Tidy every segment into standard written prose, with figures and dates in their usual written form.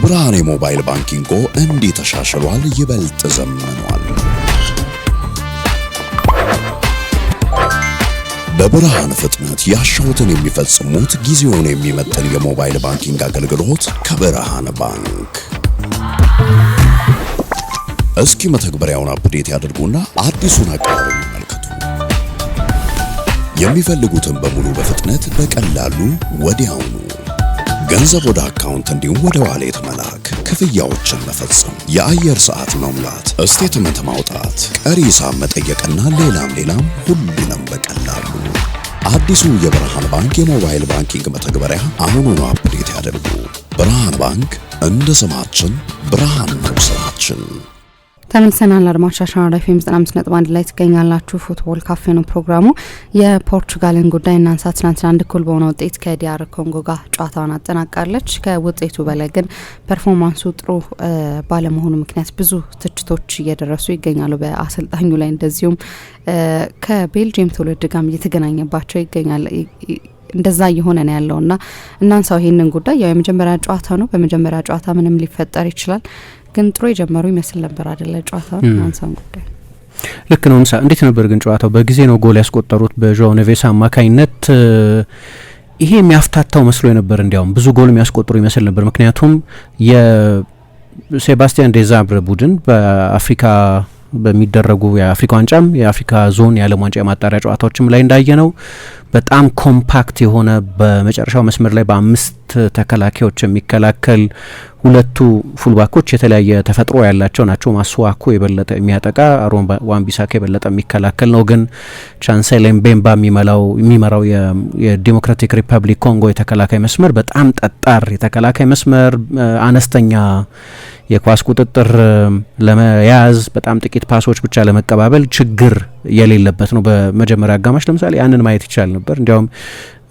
በብርሃን የሞባይል ባንኪንግ እንዲህ ተሻሽሏል፣ ይበልጥ ዘመኗል። በብርሃን ፍጥነት ያሻውትን የሚፈጽሙት ጊዜውን የሚመጥን የሞባይል ባንኪንግ አገልግሎት ከብርሃን ባንክ። እስኪ መተግበሪያውን አፕዴት ያድርጉና አዲሱን አቀራረብ ይመልከቱ። የሚፈልጉትን በሙሉ በፍጥነት በቀላሉ ወዲያውኑ ገንዘብ ወደ አካውንት እንዲሁም ወደ ዋሌት መላክ፣ ክፍያዎችን መፈጸም፣ የአየር ሰዓት መሙላት፣ ስቴትመንት ማውጣት፣ ቀሪ ሂሳብ መጠየቅና ሌላም ሁሉንም በቀላሉ። አዲሱ የብርሃን ባንክ የሞባይል ባንኪንግ መተግበሪያ አሁኑኑ አፕዴት ያድርጉ። ብርሃን ባንክ እንደ ስማችን ብርሃን ነው ስራችን። ተመልሰናል። አድማጮቻችን አራዳፊም 95.1 ላይ ትገኛላችሁ። ፉትቦል ካፌ ነው ፕሮግራሙ። የፖርቹጋልን ጉዳይ እናንሳ። ትናንትና 1-0 በሆነ ውጤት ከዲአር ኮንጎ ጋር ጨዋታውን አጠናቃለች። ከውጤቱ በላይ ግን ፐርፎርማንሱ ጥሩ ባለመሆኑ ምክንያት ብዙ ትችቶች እየደረሱ ይገኛሉ በአሰልጣኙ ላይ። እንደዚሁም ከቤልጂየም ትውልድ ጋር እየተገናኘባቸው ይገኛል። እንደዛ እየሆነ ነው ያለውና እናንሳው ይሄንን ጉዳይ። ያው የመጀመሪያ ጨዋታ ነው። በመጀመሪያ ጨዋታ ምንም ሊፈጠር ይችላል፣ ግን ጥሩ የጀመሩ ይመስል ነበር አይደለ? ጨዋታው እናንሳው ጉዳይ ልክ ነው። እንዴት ነበር ግን ጨዋታው? በጊዜ ነው ጎል ያስቆጠሩት በጆao ኔቬስ አማካኝነት። ይሄ የሚያፍታታው መስሎ ነበር። እንዲያውም ብዙ ጎል የሚያስቆጥሩ ይመስል ነበር። ምክንያቱም የሴባስቲያን ዴዛብረ ቡድን በአፍሪካ በሚደረጉ የአፍሪካ ዋንጫም የአፍሪካ ዞን የዓለም ዋንጫ የማጣሪያ ጨዋታዎችም ላይ እንዳየነው በጣም ኮምፓክት የሆነ በመጨረሻው መስመር ላይ በአምስት ተከላካዮች የሚከላከል ሁለቱ ፉልባኮች የተለያየ ተፈጥሮ ያላቸው ናቸው። ማስዋኩ የበለጠ የሚያጠቃ፣ አሮን ዋንቢሳካ የበለጠ የሚከላከል ነው። ግን ቻንሴል ምቤምባ የሚመራው የዲሞክራቲክ ሪፐብሊክ ኮንጎ የተከላካይ መስመር በጣም ጠጣር የተከላካይ መስመር፣ አነስተኛ የኳስ ቁጥጥር ለመያዝ በጣም ጥቂት ፓሶች ብቻ ለመቀባበል ችግር የሌለበት ነው። በመጀመሪያ አጋማሽ ለምሳሌ ያንን ማየት ይቻል ነበር። እንዲያውም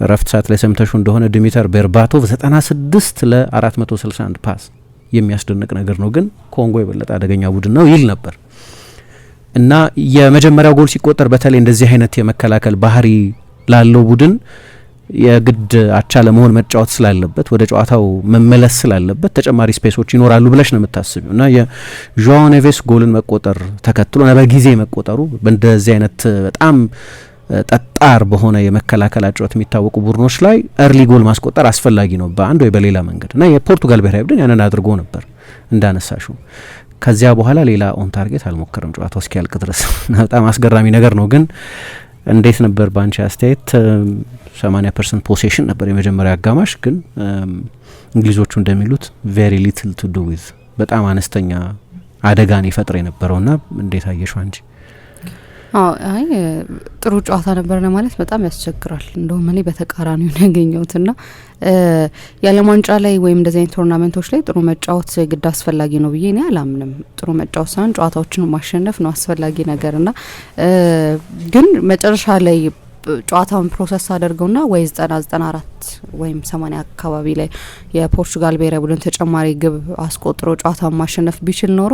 ረፍት ሰዓት ላይ ሰምተሹ እንደሆነ ዲሚተር ቤርባቶቭ 96 ለ461 ፓስ የሚያስደንቅ ነገር ነው። ግን ኮንጎ የበለጠ አደገኛ ቡድን ነው ይል ነበር እና የመጀመሪያው ጎል ሲቆጠር በተለይ እንደዚህ አይነት የመከላከል ባህሪ ላለው ቡድን የግድ አቻ ለመሆን መጫወት ስላለበት ወደ ጨዋታው መመለስ ስላለበት ተጨማሪ ስፔሶች ይኖራሉ ብለሽ ነው የምታስቢው። እና የጆao ኔቬስ ጎልን መቆጠር ተከትሎ በጊዜ መቆጠሩ በእንደዚህ አይነት በጣም ጠጣር በሆነ የመከላከል አጨዋወት የሚታወቁ ቡድኖች ላይ እርሊ ጎል ማስቆጠር አስፈላጊ ነው በአንድ ወይ በሌላ መንገድ። እና የፖርቱጋል ብሔራዊ ቡድን ያንን አድርጎ ነበር እንዳነሳሹ። ከዚያ በኋላ ሌላ ኦን ታርጌት አልሞከረም ጨዋታው እስኪያልቅ ድረስ። በጣም አስገራሚ ነገር ነው። ግን እንዴት ነበር ባንቺ አስተያየት? 80% ፖሴሽን ነበር የመጀመሪያ አጋማሽ። ግን እንግሊዞቹ እንደሚሉት ቬሪ ሊትል ቱ ዱ ዊዝ፣ በጣም አነስተኛ አደጋን ይፈጥር የነበረውና እንዴት አየሽው አንቺ? አይ ጥሩ ጨዋታ ነበር ማለት በጣም ያስቸግራል። እንደውም እኔ በተቃራኒው ነው ያገኘሁትና የዓለም ዋንጫ ላይ ወይም እንደዚህ አይነት ቶርናመንቶች ላይ ጥሩ መጫወት ግድ አስፈላጊ ነው ብዬ እኔ አላምንም። ጥሩ መጫወት ሳይሆን ጨዋታዎችን ማሸነፍ ነው አስፈላጊ ነገርና ግን መጨረሻ ላይ ጨዋታውን ፕሮሰስ አድርገውና ወይ 94 ወይም 80 አካባቢ ላይ የፖርቹጋል ብሔራዊ ቡድን ተጨማሪ ግብ አስቆጥሮ ጨዋታውን ማሸነፍ ቢችል ኖሮ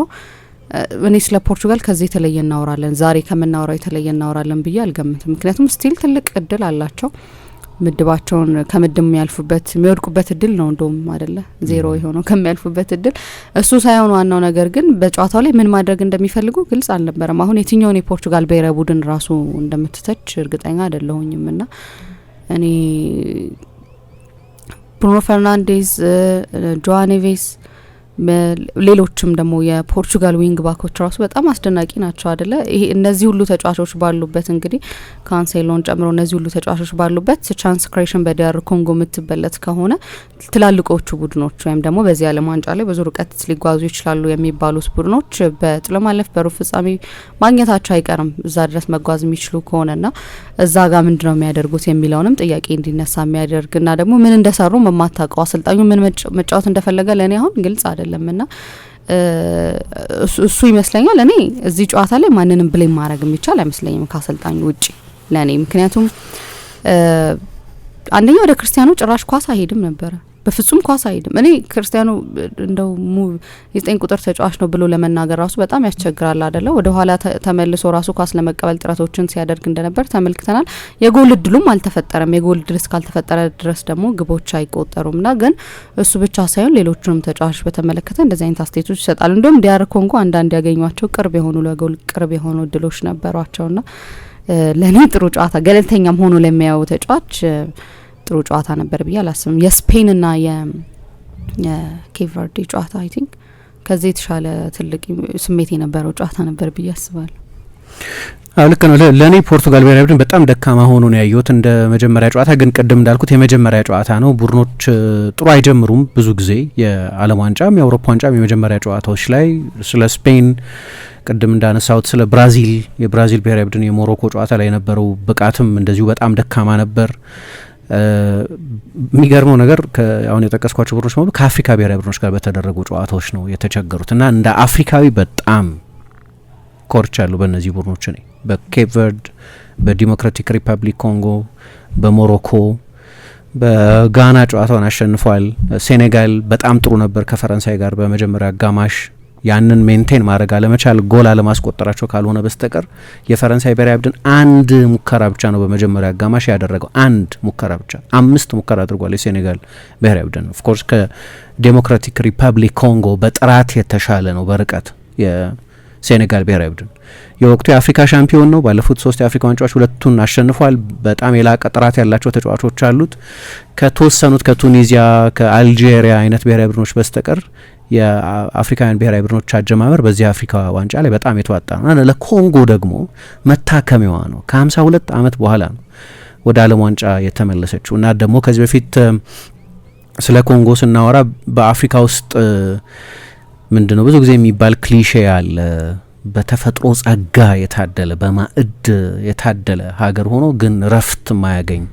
እኔ ስለ ፖርቹጋል ከዚህ የተለየ እናወራለን፣ ዛሬ ከምናወራው የተለየ እናወራለን ብዬ አልገምትም። ምክንያቱም ስቲል ትልቅ እድል አላቸው። ምድባቸውን ከምድብ የሚያልፉበት የሚወድቁበት እድል ነው እንደውም አይደለ 0 የሆነው ከሚያልፉበት እድል እሱ ሳይሆን ዋናው ነገር ግን በጨዋታው ላይ ምን ማድረግ እንደሚፈልጉ ግልጽ አልነበረም። አሁን የትኛውን የፖርቹጋል ብሔራዊ ቡድን ራሱ እንደምትተች እርግጠኛ አይደለሁኝም። እና እኔ ብሩኖ ፈርናንዴዝ፣ ጆao ኔቬስ ሌሎችም ደግሞ የፖርቹጋል ዊንግ ባኮች ራሱ በጣም አስደናቂ ናቸው አይደለ? ይሄ እነዚህ ሁሉ ተጫዋቾች ባሉበት እንግዲህ ካንሴሎን ጨምሮ እነዚህ ሁሉ ተጫዋቾች ባሉበት ቻንስ ክሬሽን በዲአር ኮንጎ የምትበለት ከሆነ ትላልቆቹ ቡድኖች ወይም ደግሞ በዚህ ዓለም ዋንጫ ላይ ብዙ ርቀት ሊጓዙ ይችላሉ የሚባሉት ቡድኖች በጥሎ ማለፍ በሩብ ፍጻሜ ማግኘታቸው አይቀርም እዛ ድረስ መጓዝ የሚችሉ ከሆነና እዛ ጋር ምንድነው የሚያደርጉት የሚለውንም ጥያቄ እንዲነሳ የሚያደርግና ደግሞ ምን እንደሰሩ የማታውቀው አሰልጣኙ ምን መጫወት እንደፈለገ ለእኔ አሁን ግልጽ አይደለምና እሱ ይመስለኛል። እኔ እዚህ ጨዋታ ላይ ማንንም ብሌም ማድረግ የሚቻል አይመስለኝም ከአሰልጣኙ ውጪ ለእኔ። ምክንያቱም አንደኛ ወደ ክርስቲያኖ ጭራሽ ኳስ አይሄድም ነበረ በፍጹም ኳስ አይድም። እኔ ክርስቲያኖ እንደው የ9 ቁጥር ተጫዋች ነው ብሎ ለመናገር ራሱ በጣም ያስቸግራል አይደለ? ወደ ኋላ ተመልሶ ራሱ ኳስ ለመቀበል ጥረቶችን ሲያደርግ እንደነበር ተመልክተናል። የጎል እድሉም አልተፈጠረም። የጎል እድል እስካልተፈጠረ ድረስ ደግሞ ግቦች አይቆጠሩምና ግን እሱ ብቻ ሳይሆን ሌሎችንም ተጫዋች በተመለከተ እንደዚህ አይነት አስተያየቶች ይሰጣሉ። እንደውም ዲያር ኮንጎ አንዳንድ ያገኟቸው ቅርብ የሆኑ ለጎል ቅርብ የሆኑ እድሎች ነበሯቸውና ለኔ ጥሩ ጨዋታ ገለልተኛም ሆኖ ለሚያየው ተጫዋች ጥሩ ጨዋታ ነበር ብዬ አላስብም። የስፔንና የኬፕ ቨርዴ ጨዋታ አይ ቲንክ ከዚህ የተሻለ ትልቅ ስሜት የነበረው ጨዋታ ነበር ብዬ አስባለሁ። ልክ ነው። ለእኔ ፖርቱጋል ብሔራዊ ቡድን በጣም ደካማ ሆኖ ነው ያየሁት እንደ መጀመሪያ ጨዋታ። ግን ቅድም እንዳልኩት የመጀመሪያ ጨዋታ ነው። ቡድኖች ጥሩ አይጀምሩም ብዙ ጊዜ የዓለም ዋንጫም የአውሮፓ ዋንጫም የመጀመሪያ ጨዋታዎች ላይ። ስለ ስፔን ቅድም እንዳነሳሁት ስለ ብራዚል የብራዚል ብሔራዊ ቡድን የሞሮኮ ጨዋታ ላይ የነበረው ብቃትም እንደዚሁ በጣም ደካማ ነበር። የሚገርመው ነገር አሁን የጠቀስኳቸው ቡድኖች በሙሉ ከአፍሪካ ብሔራዊ ቡድኖች ጋር በተደረጉ ጨዋታዎች ነው የተቸገሩት እና እንደ አፍሪካዊ በጣም ኮርቻለሁ በእነዚህ ቡድኖች እኔ በኬፕ ቨርድ፣ በዲሞክራቲክ ሪፐብሊክ ኮንጎ፣ በሞሮኮ፣ በጋና ጨዋታውን አሸንፏል። ሴኔጋል በጣም ጥሩ ነበር ከፈረንሳይ ጋር በመጀመሪያ አጋማሽ። ያንን ሜንቴን ማድረግ አለመቻል ጎል አለማስቆጠራቸው ካልሆነ በስተቀር የፈረንሳይ ብሔራዊ ቡድን አንድ ሙከራ ብቻ ነው በመጀመሪያ አጋማሽ ያደረገው። አንድ ሙከራ ብቻ 5 ሙከራ አድርጓል የሴኔጋል ብሔራዊ ቡድን። ኦፍ ኮርስ ከዴሞክራቲክ ሪፐብሊክ ኮንጎ በጥራት የተሻለ ነው በርቀት የሴኔጋል ብሔራዊ ቡድን። የወቅቱ የአፍሪካ ሻምፒዮን ነው። ባለፉት 3 የአፍሪካ ዋንጫዎች 2ቱን አሸንፏል። በጣም የላቀ ጥራት ያላቸው ተጫዋቾች አሉት። ከተወሰኑት ከቱኒዚያ ከአልጄሪያ አይነት ብሔራዊ ቡድኖች በስተቀር የአፍሪካውያን ብሔራዊ ቡድኖች አጀማመር በዚህ አፍሪካ ዋንጫ ላይ በጣም የተዋጣ ነው። ለኮንጎ ደግሞ መታከሚዋ ነው። ከ52 ዓመት በኋላ ነው ወደ ዓለም ዋንጫ የተመለሰችው እና ደግሞ ከዚህ በፊት ስለ ኮንጎ ስናወራ በአፍሪካ ውስጥ ምንድነው ብዙ ጊዜ የሚባል ክሊሼ አለ። በተፈጥሮ ጸጋ የታደለ በማዕድ የታደለ ሀገር ሆኖ ግን ረፍት ማያገኝ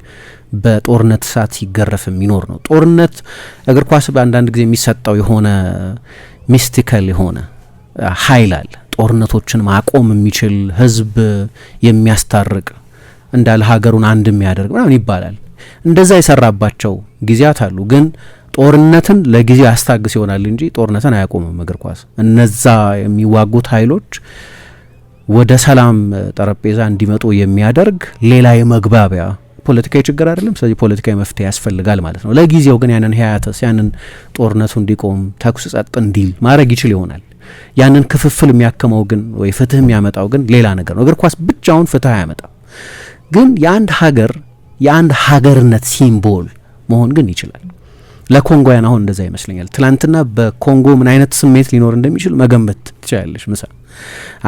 በጦርነት እሳት ሲገረፍ የሚኖር ነው። ጦርነት እግር ኳስ በአንዳንድ ጊዜ የሚሰጠው የሆነ ሚስቲካል የሆነ ኃይል አለ። ጦርነቶችን ማቆም የሚችል ህዝብ የሚያስታርቅ እንዳለ ሀገሩን አንድ የሚያደርግ ምናምን ይባላል። እንደዛ የሰራባቸው ጊዜያት አሉ። ግን ጦርነትን ለጊዜ ያስታግስ ይሆናል እንጂ ጦርነትን አያቆምም እግር ኳስ። እነዛ የሚዋጉት ኃይሎች ወደ ሰላም ጠረጴዛ እንዲመጡ የሚያደርግ ሌላ የመግባቢያ ፖለቲካዊ ችግር አይደለም። ስለዚህ ፖለቲካዊ መፍትሄ ያስፈልጋል ማለት ነው። ለጊዜው ግን ያንን ሂያተስ ያንን ጦርነቱ እንዲቆም ተኩስ ጸጥ እንዲል ማድረግ ይችል ይሆናል። ያንን ክፍፍል የሚያከመው ግን ወይ ፍትህ የሚያመጣው ግን ሌላ ነገር ነው። እግር ኳስ ብቻውን ፍትህ አያመጣም። ግን የአንድ ሀገር የአንድ ሀገርነት ሲምቦል መሆን ግን ይችላል። ለኮንጎያን አሁን እንደዛ ይመስለኛል። ትላንትና በኮንጎ ምን አይነት ስሜት ሊኖር እንደሚችል መገመት ትችላለሽ። ምሳ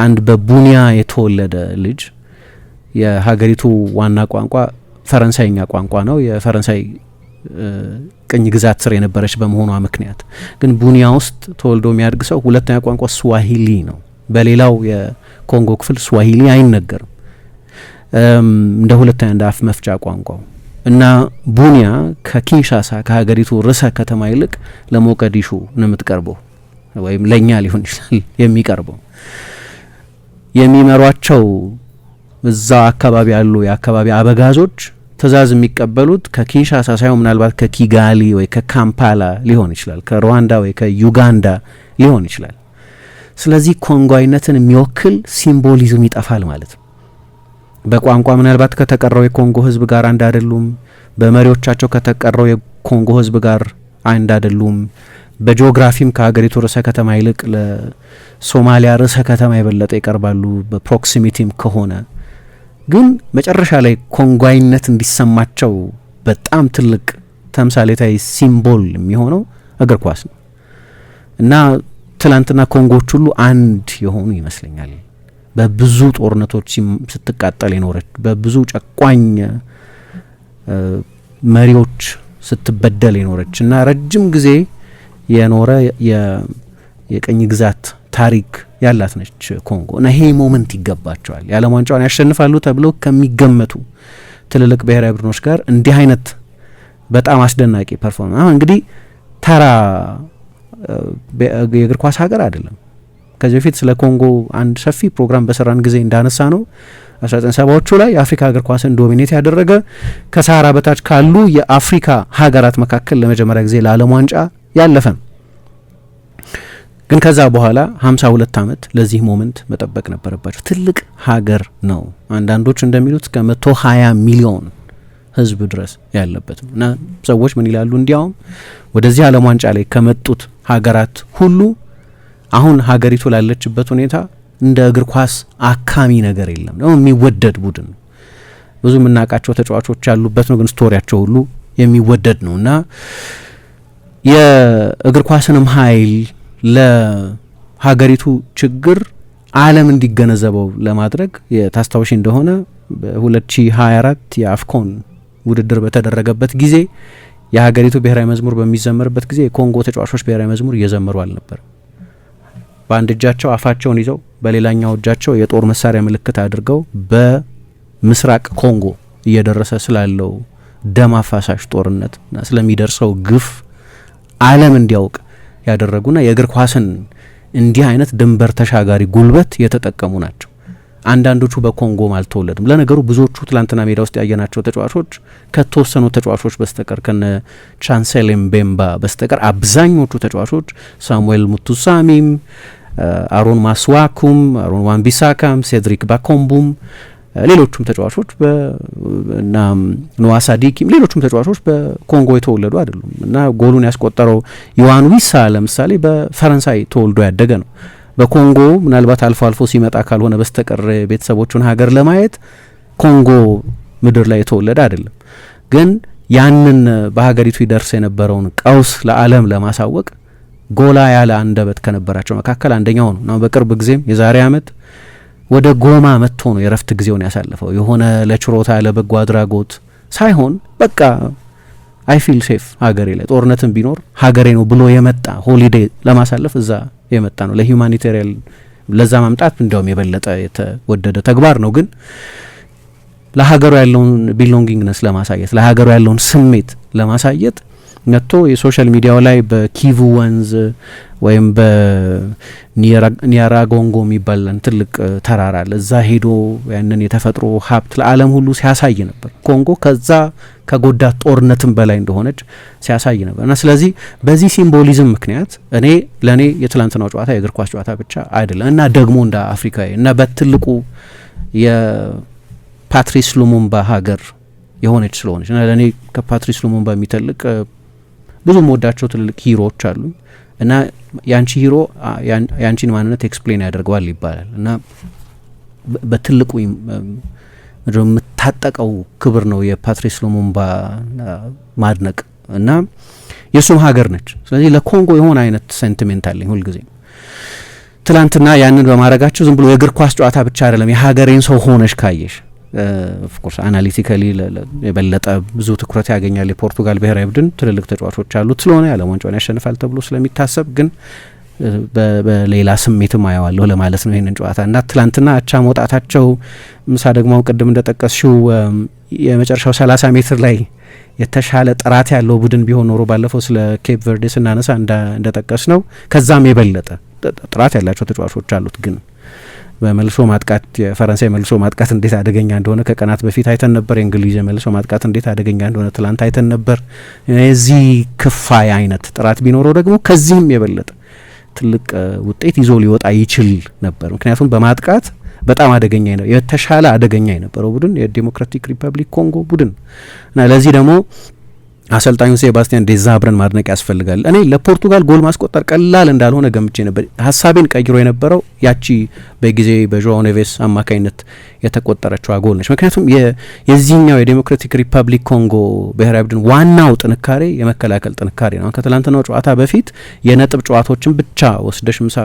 አንድ በቡኒያ የተወለደ ልጅ የሀገሪቱ ዋና ቋንቋ ፈረንሳይኛ ቋንቋ ነው። የፈረንሳይ ቅኝ ግዛት ስር የነበረች በመሆኗ ምክንያት ግን ቡኒያ ውስጥ ተወልዶ የሚያድግ ሰው ሁለተኛ ቋንቋ ስዋሂሊ ነው። በሌላው የኮንጎ ክፍል ስዋሂሊ አይነገርም እንደ ሁለተኛ እንደ አፍ መፍቻ ቋንቋው እና ቡኒያ ከኪንሻሳ ከሀገሪቱ ርዕሰ ከተማ ይልቅ ለሞቃዲሾ ነው የምትቀርበው ወይም ለኛ ሊሆን ይችላል የሚቀርበው። የሚመሯቸው እዛው አካባቢ ያሉ የአካባቢ አበጋዞች ትእዛዝ የሚቀበሉት ከኪንሻሳ ሳይሆን ምናልባት ከኪጋሊ ወይ ከካምፓላ ሊሆን ይችላል፣ ከሩዋንዳ ወይ ከዩጋንዳ ሊሆን ይችላል። ስለዚህ ኮንጓዊነትን የሚወክል ሲምቦሊዝም ይጠፋል ማለት ነው። በቋንቋ ምናልባት ከተቀረው የኮንጎ ሕዝብ ጋር አንድ አይደሉም። በመሪዎቻቸው ከተቀረው የኮንጎ ሕዝብ ጋር አንድ አይደሉም። በጂኦግራፊም ከሀገሪቱ ርዕሰ ከተማ ይልቅ ለሶማሊያ ርዕሰ ከተማ የበለጠ ይቀርባሉ በፕሮክሲሚቲም ከሆነ። ግን መጨረሻ ላይ ኮንጓዊነት እንዲሰማቸው በጣም ትልቅ ተምሳሌታዊ ሲምቦል የሚሆነው እግር ኳስ ነው እና ትላንትና ኮንጎች ሁሉ አንድ የሆኑ ይመስለኛል። በብዙ ጦርነቶች ስትቃጠል የኖረች በብዙ ጨቋኝ መሪዎች ስትበደል የኖረች እና ረጅም ጊዜ የኖረ የቅኝ ግዛት ታሪክ ያላት ነች ኮንጎ እና ይሄ ሞመንት ይገባቸዋል። የዓለም ዋንጫውን ያሸንፋሉ ተብለው ከሚገመቱ ትልልቅ ብሔራዊ ቡድኖች ጋር እንዲህ አይነት በጣም አስደናቂ ፐርፎርማንስ። አሁን እንግዲህ ተራ የእግር ኳስ ሀገር አይደለም። ከዚህ በፊት ስለ ኮንጎ አንድ ሰፊ ፕሮግራም በሰራን ጊዜ እንዳነሳ ነው 1970ዎቹ ላይ የአፍሪካ እግር ኳስን ዶሚኔት ያደረገ ከሳሃራ በታች ካሉ የአፍሪካ ሀገራት መካከል ለመጀመሪያ ጊዜ ለዓለም ዋንጫ ያለፈ ነው። ግን ከዛ በኋላ 52 ዓመት ለዚህ ሞመንት መጠበቅ ነበረባቸው። ትልቅ ሀገር ነው። አንዳንዶች እንደሚሉት እስከ 120 ሚሊዮን ህዝብ ድረስ ያለበት ነው እና ሰዎች ምን ይላሉ? እንዲያውም ወደዚህ ዓለም ዋንጫ ላይ ከመጡት ሀገራት ሁሉ አሁን ሀገሪቱ ላለችበት ሁኔታ እንደ እግር ኳስ አካሚ ነገር የለም። ደግሞ የሚወደድ ቡድን ነው። ብዙ የምናውቃቸው ተጫዋቾች ያሉበት ነው፣ ግን ስቶሪያቸው ሁሉ የሚወደድ ነው እና የእግር ኳስንም ኃይል ለሀገሪቱ ችግር ዓለም እንዲገነዘበው ለማድረግ የታስታውሺ እንደሆነ በ2024 የአፍኮን ውድድር በተደረገበት ጊዜ የሀገሪቱ ብሔራዊ መዝሙር በሚዘመርበት ጊዜ የኮንጎ ተጫዋቾች ብሔራዊ መዝሙር እየዘመሩ አልነበር። በአንድ እጃቸው አፋቸውን ይዘው በሌላኛው እጃቸው የጦር መሳሪያ ምልክት አድርገው በምስራቅ ኮንጎ እየደረሰ ስላለው ደም አፋሳሽ ጦርነትና ስለሚደርሰው ግፍ ዓለም እንዲያውቅ ያደረጉና የእግር ኳስን እንዲህ አይነት ድንበር ተሻጋሪ ጉልበት የተጠቀሙ ናቸው። አንዳንዶቹ በኮንጎም አልተወለዱም። ለነገሩ ብዙዎቹ ትላንትና ሜዳ ውስጥ ያየናቸው ተጫዋቾች ከተወሰኑ ተጫዋቾች በስተቀር ከነ ቻንሴል ምቤምባ በስተቀር አብዛኞቹ ተጫዋቾች ሳሙኤል ሙቱሳሚም፣ አሮን ማስዋኩም፣ አሮን ዋንቢሳካም፣ ሴድሪክ ባኮምቡም ሌሎቹም ተጫዋቾች እና ኖዋሳዲኪም ሌሎቹም ተጫዋቾች በኮንጎ የተወለዱ አይደሉም እና ጎሉን ያስቆጠረው ዮዋን ዊሳ ለምሳሌ በፈረንሳይ ተወልዶ ያደገ ነው። በኮንጎ ምናልባት አልፎ አልፎ ሲመጣ ካልሆነ በስተቀር ቤተሰቦቹን ሀገር ለማየት ኮንጎ ምድር ላይ የተወለደ አይደለም። ግን ያንን በሀገሪቱ ይደርስ የነበረውን ቀውስ ለዓለም ለማሳወቅ ጎላ ያለ አንደበት ከነበራቸው መካከል አንደኛው ነው። በቅርብ ጊዜም የዛሬ ዓመት ወደ ጎማ መጥቶ ነው የረፍት ጊዜውን ያሳለፈው። የሆነ ለችሮታ ለበጎ አድራጎት ሳይሆን በቃ አይ ፊል ሴፍ ሀገሬ ላይ ጦርነትን ቢኖር ሀገሬ ነው ብሎ የመጣ ሆሊዴ ለማሳለፍ እዛ የመጣ ነው። ለሂዩማኒቴሪያን ለዛ ማምጣት እንዲያውም የበለጠ የተወደደ ተግባር ነው። ግን ለሀገሩ ያለውን ቢሎንጊንግነስ ለማሳየት ለሀገሩ ያለውን ስሜት ለማሳየት መጥቶ የሶሻል ሚዲያው ላይ በኪቩ ወንዝ ወይም በኒያራጎንጎ የሚባል ትልቅ ተራራ አለ። እዛ ሄዶ ያንን የተፈጥሮ ሀብት ለዓለም ሁሉ ሲያሳይ ነበር። ኮንጎ ከዛ ከጎዳት ጦርነትም በላይ እንደሆነች ሲያሳይ ነበር እና ስለዚህ በዚህ ሲምቦሊዝም ምክንያት ለእኔ የትላንትናው ጨዋታ የእግር ኳስ ጨዋታ ብቻ አይደለም እና ደግሞ እንደ አፍሪካዊ እና በትልቁ የፓትሪስ ሉሙምባ ሀገር የሆነች ስለሆነች እና ለእኔ ከፓትሪስ ሉሙምባ የሚተልቅ ብዙ ወዳቸው ትልልቅ ሂሮዎች አሉ እና ያንቺ ሂሮ ያንቺን ማንነት ኤክስፕሌን ያደርገዋል ይባላል እና በትልቁ የምታጠቀው ክብር ነው የፓትሪስ ሉሙምባ ማድነቅ እና የሱም ሀገር ነች። ስለዚህ ለኮንጎ የሆነ አይነት ሴንቲሜንት አለኝ ሁልጊዜ። ትላንትና ያንን በማድረጋቸው ዝም ብሎ የእግር ኳስ ጨዋታ ብቻ አይደለም፣ የሀገሬን ሰው ሆነሽ ካየሽ ኦፍኮርስ አናሊቲካሊ የበለጠ ብዙ ትኩረት ያገኛል። የፖርቱጋል ብሔራዊ ቡድን ትልልቅ ተጫዋቾች አሉት ስለሆነ የዓለም ዋንጫውን ያሸንፋል ተብሎ ስለሚታሰብ ግን በሌላ ስሜትም አየዋለሁ ለማለት ነው ይህንን ጨዋታ እና ትላንትና አቻ መውጣታቸው ምሳ ደግሞ ቅድም እንደጠቀስሽው የመጨረሻው 30 ሜትር ላይ የተሻለ ጥራት ያለው ቡድን ቢሆን ኖሮ ባለፈው ስለ ኬፕ ቨርዴ ስናነሳ እንደጠቀስ ነው ከዛም የበለጠ ጥራት ያላቸው ተጫዋቾች አሉት። ግን በመልሶ ማጥቃት የፈረንሳይ መልሶ ማጥቃት እንዴት አደገኛ እንደሆነ ከቀናት በፊት አይተን ነበር። የእንግሊዝ መልሶ ማጥቃት እንዴት አደገኛ እንደሆነ ትላንት አይተን ነበር። የዚህ ክፋይ አይነት ጥራት ቢኖረው ደግሞ ከዚህም የበለጠ ትልቅ ውጤት ይዞ ሊወጣ ይችል ነበር። ምክንያቱም በማጥቃት በጣም አደገኛ ነው የተሻለ አደገኛ የነበረው ቡድን የዲሞክራቲክ ሪፐብሊክ ኮንጎ ቡድን እና ለዚህ ደግሞ አሰልጣኙ ሴባስቲያን ዴዛብረን ማድነቅ ያስፈልጋል። እኔ ለፖርቱጋል ጎል ማስቆጠር ቀላል እንዳልሆነ ገምቼ ነበር። ሀሳቤን ቀይሮ የነበረው ያቺ በጊዜ በጆኦ ኔቬስ አማካኝነት የተቆጠረችው ጎል ነች። ምክንያቱም የዚህኛው የዲሞክራቲክ ሪፐብሊክ ኮንጎ ብሔራዊ ቡድን ዋናው ጥንካሬ የመከላከል ጥንካሬ ነው። ከትላንትናው ጨዋታ በፊት የነጥብ ጨዋታዎችን ብቻ ወስደሽ ምሳ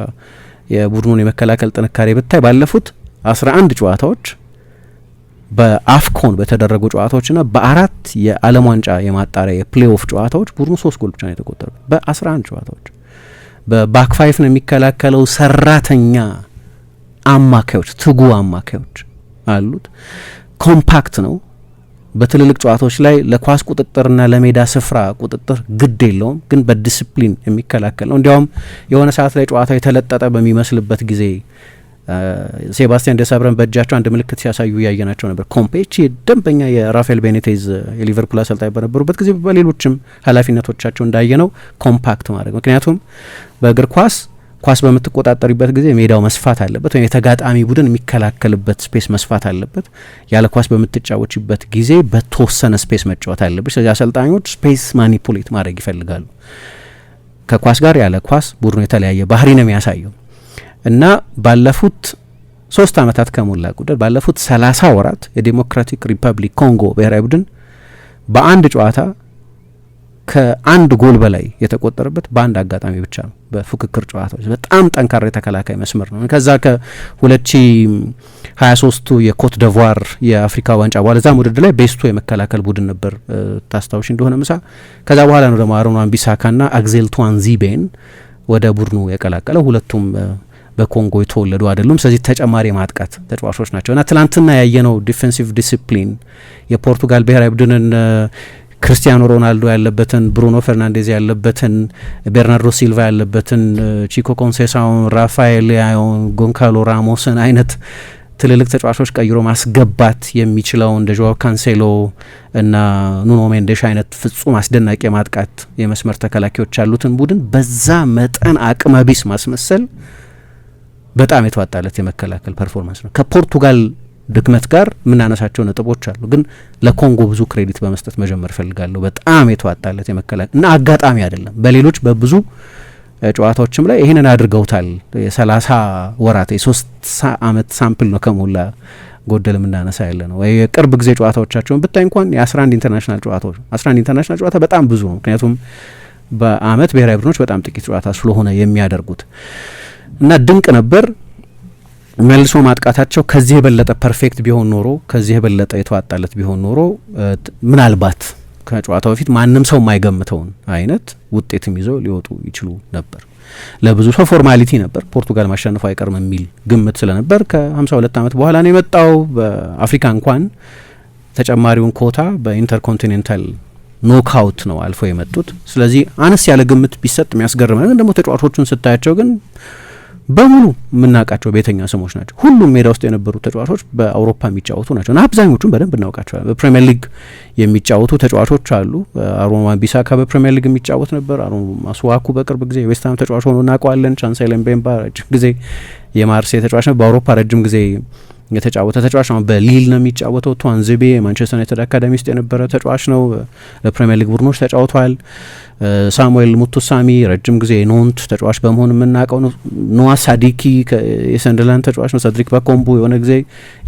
የቡድኑን የመከላከል ጥንካሬ ብታይ ባለፉት 11 ጨዋታዎች በአፍኮን በተደረጉ ጨዋታዎችና በ4 የዓለም ዋንጫ የማጣሪያ የፕሌይኦፍ ጨዋታዎች ቡድኑ 3 ጎል ብቻ ነው የተቆጠረው በ11 ጨዋታዎች። በባክ ፋይፍ ነው የሚከላከለው። ሰራተኛ አማካዮች፣ ትጉ አማካዮች አሉት። ኮምፓክት ነው። በትልልቅ ጨዋታዎች ላይ ለኳስ ቁጥጥርና ለሜዳ ስፍራ ቁጥጥር ግድ የለውም፣ ግን በዲሲፕሊን የሚከላከል ነው። እንዲያውም የሆነ ሰዓት ላይ ጨዋታው የተለጠጠ በሚመስልበት ጊዜ ሴባስቲያን ደሳብረን በእጃቸው አንድ ምልክት ሲያሳዩ ያየናቸው ነበር። ኮምፔቺ ደንበኛ የራፋኤል ቤኒቴዝ የሊቨርፑል አሰልጣኝ በነበሩበት ጊዜ በሌሎችም ኃላፊነቶቻቸው እንዳየነው ኮምፓክት ማድረግ። ምክንያቱም በእግር ኳስ በምትቆጣጠሪበት ጊዜ ሜዳው መስፋት አለበት፣ ወይም የተጋጣሚ ቡድን የሚከላከልበት ስፔስ መስፋት አለበት። ያለ ኳስ በምትጫወችበት ጊዜ በተወሰነ ስፔስ መጫወት አለብሽ። ስለዚህ አሰልጣኞች ስፔስ ማኒፑሌት ማድረግ ይፈልጋሉ። ከኳስ ጋር ያለ ኳስ ቡድኑ የተለያየ ባህሪ ነው የሚያሳየው እና ባለፉት 3 ዓመታት ከሞላ ጎደል ባለፉት 30 ወራት የዲሞክራቲክ ሪፐብሊክ ኮንጎ ብሔራዊ ቡድን በአንድ ጨዋታ ከአንድ ጎል በላይ የተቆጠረበት በአንድ አጋጣሚ ብቻ ነው። በፉክክር ጨዋታዎች በጣም ጠንካራ የተከላካይ መስመር ነው። ከዛ ከ2023ቱ የኮት ደቯር የአፍሪካ ዋንጫ በኋላ ዛም ውድድር ላይ ቤስቱ የመከላከል ቡድን ነበር ታስታውሽ እንደሆነ ምሳ። ከዛ በኋላ ነው ደግሞ አሮን wan-bissaka ና አክዜል ቱዋንዚቤን ወደ ቡድኑ የቀላቀለው። ሁለቱም በኮንጎ የተወለዱ አይደሉም። ስለዚህ ተጨማሪ ማጥቃት ተጫዋቾች ናቸው እና ትላንትና ያየነው ዲፌንሲቭ ዲሲፕሊን የፖርቱጋል ብሔራዊ ቡድንን ክርስቲያኖ ሮናልዶ ያለበትን፣ ብሩኖ ፈርናንዴዝ ያለበትን፣ ቤርናርዶ ሲልቫ ያለበትን፣ ቺኮ ኮንሴሳውን፣ ራፋኤል ሊያዮን፣ ጎንካሎ ራሞስን አይነት ትልልቅ ተጫዋቾች ቀይሮ ማስገባት የሚችለው እንደ ጆዋ ካንሴሎ እና ኑኖ ሜንዴሽ አይነት ፍጹም አስደናቂ የማጥቃት የመስመር ተከላካዮች ያሉትን ቡድን በዛ መጠን አቅመቢስ ማስመሰል በጣም የተዋጣለት የመከላከል ፐርፎርማንስ ነው። ከፖርቱጋል ድክመት ጋር የምናነሳቸው ነጥቦች አሉ፣ ግን ለኮንጎ ብዙ ክሬዲት በመስጠት መጀመር እፈልጋለሁ። በጣም የተዋጣለት የመከላከል እና አጋጣሚ አይደለም። በሌሎች በብዙ ጨዋታዎችም ላይ ይህንን አድርገውታል። የ30 ወራት የ3 ዓመት ሳምፕል ነው ከሞላ ጎደል የምናነሳ ያለ ነው። የቅርብ ጊዜ ጨዋታዎቻቸውን ብታይ እንኳን የ11 ኢንተርናሽናል ጨዋታዎች 11 ኢንተርናሽናል ጨዋታ በጣም ብዙ ነው። ምክንያቱም በአመት ብሔራዊ ቡድኖች በጣም ጥቂት ጨዋታ ስለሆነ የሚያደርጉት እና ድንቅ ነበር። መልሶ ማጥቃታቸው ከዚህ የበለጠ ፐርፌክት ቢሆን ኖሮ፣ ከዚህ የበለጠ የተዋጣለት ቢሆን ኖሮ ምናልባት ከጨዋታው በፊት ማንም ሰው የማይገምተውን አይነት ውጤትም ይዘው ሊወጡ ይችሉ ነበር። ለብዙ ሰው ፎርማሊቲ ነበር፣ ፖርቱጋል ማሸነፉ አይቀርም የሚል ግምት ስለነበር ከ52 ዓመት በኋላ ነው የመጣው። በአፍሪካ እንኳን ተጨማሪውን ኮታ በኢንተርኮንቲኔንታል ኖክአውት ነው አልፎ የመጡት። ስለዚህ አነስ ያለ ግምት ቢሰጥ የሚያስገርም ነው። ደግሞ ተጫዋቾቹን ስታያቸው ግን በሙሉ የምናውቃቸው ቤተኛ ስሞች ናቸው። ሁሉም ሜዳ ውስጥ የነበሩ ተጫዋቾች በአውሮፓ የሚጫወቱ ናቸው እና አብዛኞቹን በደንብ እናውቃቸዋለን። በፕሪሚየር ሊግ የሚጫወቱ ተጫዋቾች አሉ። አሮን wan-bissaka በፕሪሚየር ሊግ የሚጫወት ነበር። አሮን ማስዋኩ በቅርብ ጊዜ የዌስትሃም ተጫዋች ሆኖ እናውቀዋለን። ቻንሴል ምቤምባ ረጅም ጊዜ የማርሴይ ተጫዋች ነው። በአውሮፓ ረጅም ጊዜ የተጫወተ ተጫዋች ነው። በሊል ነው የሚጫወተው። ቱዋንዚቤ የማንቸስተር ዩናይትድ አካዳሚ ውስጥ የነበረ ተጫዋች ነው። ለፕሪሚየር ሊግ ቡድኖች ተጫውቷል። ሳሙኤል ሙቱሳሚ ረጅም ጊዜ ኖንት ተጫዋች በመሆን የምናውቀው ነው። ኖዋ ሳዲኪ የሰንደርላንድ ተጫዋች ነው። ሰድሪክ ባኮምቡ የሆነ ጊዜ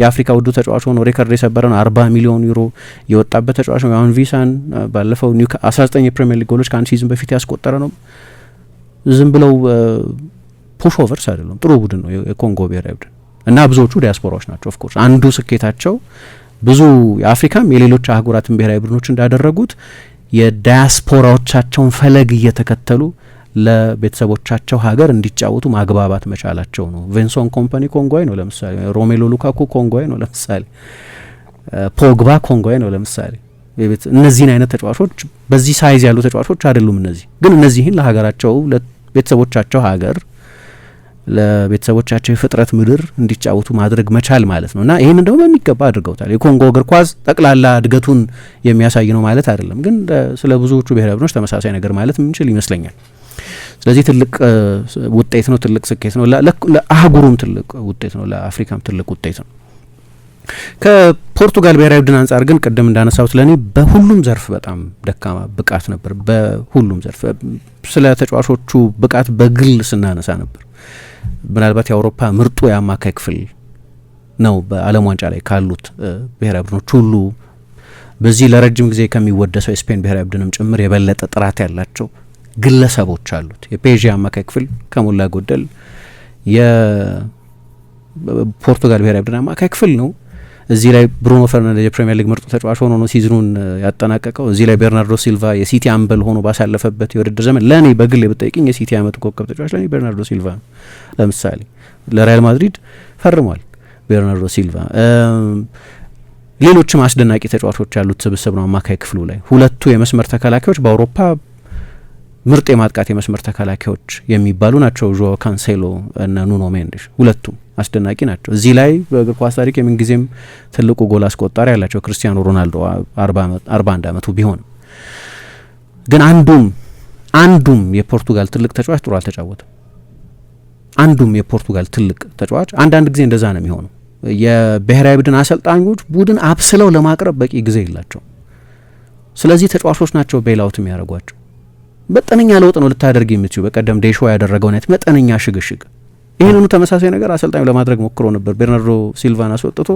የአፍሪካ ውዱ ተጫዋች ሆኖ ሬከርድ የሰበረ ነው። 40 ሚሊዮን ዩሮ የወጣበት ተጫዋች ነው። wan-bissaka ባለፈው 19 የፕሪሚየር ሊግ ጎሎች ከአንድ ሲዝን በፊት ያስቆጠረ ነው። ዝም ብለው ፑሽ ኦቨርስ አይደለም። ጥሩ ቡድን ነው የኮንጎ ብሔራዊ ቡድን እና ብዙዎቹ ዲያስፖራዎች ናቸው። ኦፍኮርስ አንዱ ስኬታቸው ብዙ የአፍሪካም የሌሎች አህጉራትን ብሔራዊ ቡድኖች እንዳደረጉት የዲያስፖራዎቻቸውን ፈለግ እየተከተሉ ለቤተሰቦቻቸው ሀገር እንዲጫወቱ ማግባባት መቻላቸው ነው። ቪንሰንት ኮምፓኒ ኮንጓይ ነው ለምሳሌ። ሮሜሎ ሉካኩ ኮንጓይ ነው ለምሳሌ። ፖግባ ኮንጓይ ነው ለምሳሌ። እነዚህን አይነት ተጫዋቾች በዚህ ሳይዝ ያሉ ተጫዋቾች አይደሉም። እነዚህ ግን እነዚህን ለሀገራቸው ለቤተሰቦቻቸው ሀገር ለቤተሰቦቻቸው የፍጥረት ምድር እንዲጫወቱ ማድረግ መቻል ማለት ነው እና ይህንን ደግሞ በሚገባ አድርገውታል። የኮንጎ እግር ኳስ ጠቅላላ እድገቱን የሚያሳይ ነው ማለት አይደለም፣ ግን ስለ ብዙዎቹ ብሔራዊ ቡድኖች ተመሳሳይ ነገር ማለት የምንችል ይመስለኛል። ስለዚህ ትልቅ ውጤት ነው፣ ትልቅ ስኬት ነው። ለአህጉሩም ትልቅ ውጤት ነው፣ ለአፍሪካም ትልቅ ውጤት ነው። ከፖርቱጋል ብሔራዊ ቡድን አንጻር ግን ቅድም እንዳነሳሁት ለእኔ በሁሉም ዘርፍ በጣም ደካማ ብቃት ነበር። በሁሉም ዘርፍ ስለ ተጫዋቾቹ ብቃት በግል ስናነሳ ነበር ምናልባት የአውሮፓ ምርጡ የአማካይ ክፍል ነው በዓለም ዋንጫ ላይ ካሉት ብሔራዊ ቡድኖች ሁሉ። በዚህ ለረጅም ጊዜ ከሚወደሰው የስፔን ብሔራዊ ቡድንም ጭምር የበለጠ ጥራት ያላቸው ግለሰቦች አሉት። የፔዥ አማካይ ክፍል ከሞላ ጎደል የፖርቱጋል ብሔራዊ ቡድን አማካይ ክፍል ነው። እዚህ ላይ ብሩኖ ፈርናንዴዝ የፕሪሚየር ሊግ ምርጡ ተጫዋች ሆኖ ነው ሲዝኑን ያጠናቀቀው። እዚህ ላይ ቤርናርዶ ሲልቫ የሲቲ አምበል ሆኖ ባሳለፈበት የውድድር ዘመን ለእኔ በግል የብጠይቅኝ የሲቲ አመቱ ኮከብ ተጫዋች ለእኔ ቤርናርዶ ሲልቫ ነው። ለምሳሌ ለሪያል ማድሪድ ፈርሟል ቤርናርዶ ሲልቫ። ሌሎችም አስደናቂ ተጫዋቾች ያሉት ስብስብ ነው አማካይ ክፍሉ ላይ። ሁለቱ የመስመር ተከላካዮች በአውሮፓ ምርጥ የማጥቃት የመስመር ተከላካዮች የሚባሉ ናቸው፣ ጆዋ ካንሴሎ እና ኑኖ ሜንዴሽ። ሁለቱም አስደናቂ ናቸው። እዚህ ላይ በእግር ኳስ ታሪክ የምንጊዜም ትልቁ ጎል አስቆጣሪ ያላቸው ክርስቲያኖ ሮናልዶ 41 ዓመቱ ቢሆንም ግን አንዱም የፖርቱጋል ትልቅ ተጫዋች ጥሩ አልተጫወተም። አንዱም የፖርቱጋል ትልቅ ተጫዋች አንዳንድ ጊዜ እንደዛ ነው የሚሆነው። የብሔራዊ ቡድን አሰልጣኞች ቡድን አብስለው ለማቅረብ በቂ ጊዜ የላቸው። ስለዚህ ተጫዋቾች ናቸው ቤላውት የሚያደርጓቸው። መጠነኛ ለውጥ ነው ልታደርግ የምትችው። በቀደም ዴሾ ያደረገው አይነት መጠነኛ ሽግሽግ፣ ይህንኑ ተመሳሳይ ነገር አሰልጣኙ ለማድረግ ሞክሮ ነበር። ቤርናርዶ ሲልቫን አስወጥቶ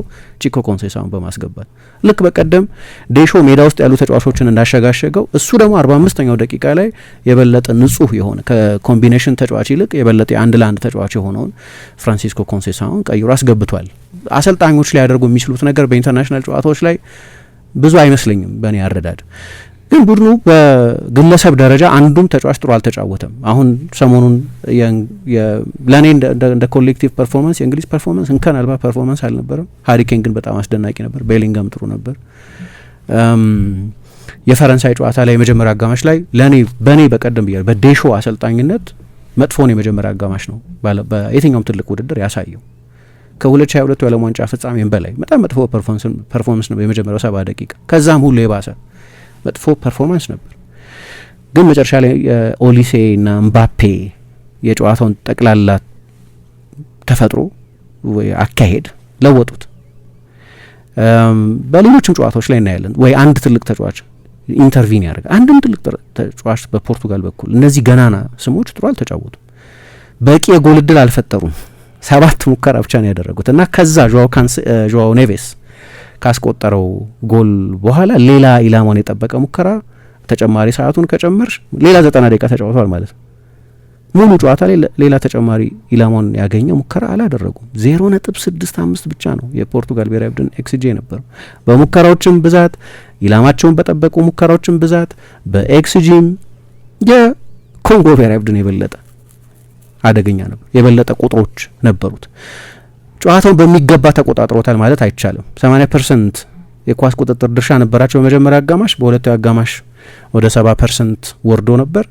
ቺኮ ኮንሴሳውን በማስገባት ልክ በቀደም ዴሾ ሜዳ ውስጥ ያሉ ተጫዋቾችን እንዳሸጋሸገው እሱ ደግሞ 45ኛው ደቂቃ ላይ የበለጠ ንጹህ የሆነ ከኮምቢኔሽን ተጫዋች ይልቅ የበለጠ የአንድ ለአንድ ተጫዋች የሆነውን ፍራንሲስኮ ኮንሴሳውን ቀይሮ አስገብቷል። አሰልጣኞች ሊያደርጉ የሚችሉት ነገር በኢንተርናሽናል ጨዋታዎች ላይ ብዙ አይመስለኝም በእኔ አረዳድ። ግን ቡድኑ በግለሰብ ደረጃ አንዱም ተጫዋች ጥሩ አልተጫወተም። አሁን ሰሞኑን ለእኔ እንደ ኮሌክቲቭ ፐርፎርማንስ የእንግሊዝ ፐርፎርማንስ እንከን አልባ ፐርፎርማንስ አልነበረም። ሃሪኬን ግን በጣም አስደናቂ ነበር። ቤሊንጋም ጥሩ ነበር። የፈረንሳይ ጨዋታ ላይ የመጀመሪያ አጋማሽ ላይ በእኔ በቀደም ብያለሁ፣ በዴሾ አሰልጣኝነት መጥፎን የመጀመሪያ አጋማሽ ነው በየትኛውም ትልቅ ውድድር ያሳየው። ከ2022 የዓለም ዋንጫ ፍጻሜም በላይ በጣም መጥፎ ፐርፎርማንስ ነው የመጀመሪያው 70 ደቂቃ። ከዛም ሁሉ የባሰ መጥፎ ፐርፎርማንስ ነበር። ግን መጨረሻ ላይ ኦሊሴ እና ምባፔ የጨዋታውን ጠቅላላ ተፈጥሮ ወይ አካሄድ ለወጡት። በሌሎችም ጨዋታዎች ላይ እናያለን ወይ አንድ ትልቅ ተጫዋች ኢንተርቪን ያደርጋል። አንድም ትልቅ ተጫዋች በፖርቱጋል በኩል እነዚህ ገናና ስሞች ጥሩ አልተጫወቱም። በቂ የጎል እድል አልፈጠሩም። 7 ሙከራ ብቻ ነው ያደረጉት እና ከዛ ጆዋው ኔቬስ ካስቆጠረው ጎል በኋላ ሌላ ኢላማውን የጠበቀ ሙከራ ተጨማሪ ሰዓቱን ከጨመርሽ ሌላ 90 ደቂቃ ተጫውተዋል ማለት ነው። ሙሉ ጨዋታ ላይ ሌላ ተጨማሪ ኢላማውን ያገኘ ሙከራ አላደረጉም። 0.65 ብቻ ነው የፖርቱጋል ብሔራዊ ቡድን ኤክስጂ ነበረው። በሙከራዎችም ብዛት፣ ኢላማቸውን በጠበቁ ሙከራዎችም ብዛት፣ በኤክስጂም የኮንጎ ብሔራዊ ቡድን የበለጠ አደገኛ ነበር። የበለጠ ቁጥሮች ነበሩት። ጨዋታውን በሚገባ ተቆጣጥሮታል ማለት አይቻልም። 80% የኳስ ቁጥጥር ድርሻ ነበራቸው በመጀመሪያ አጋማሽ። በሁለተኛው አጋማሽ ወደ 70% ወርዶ ነበር።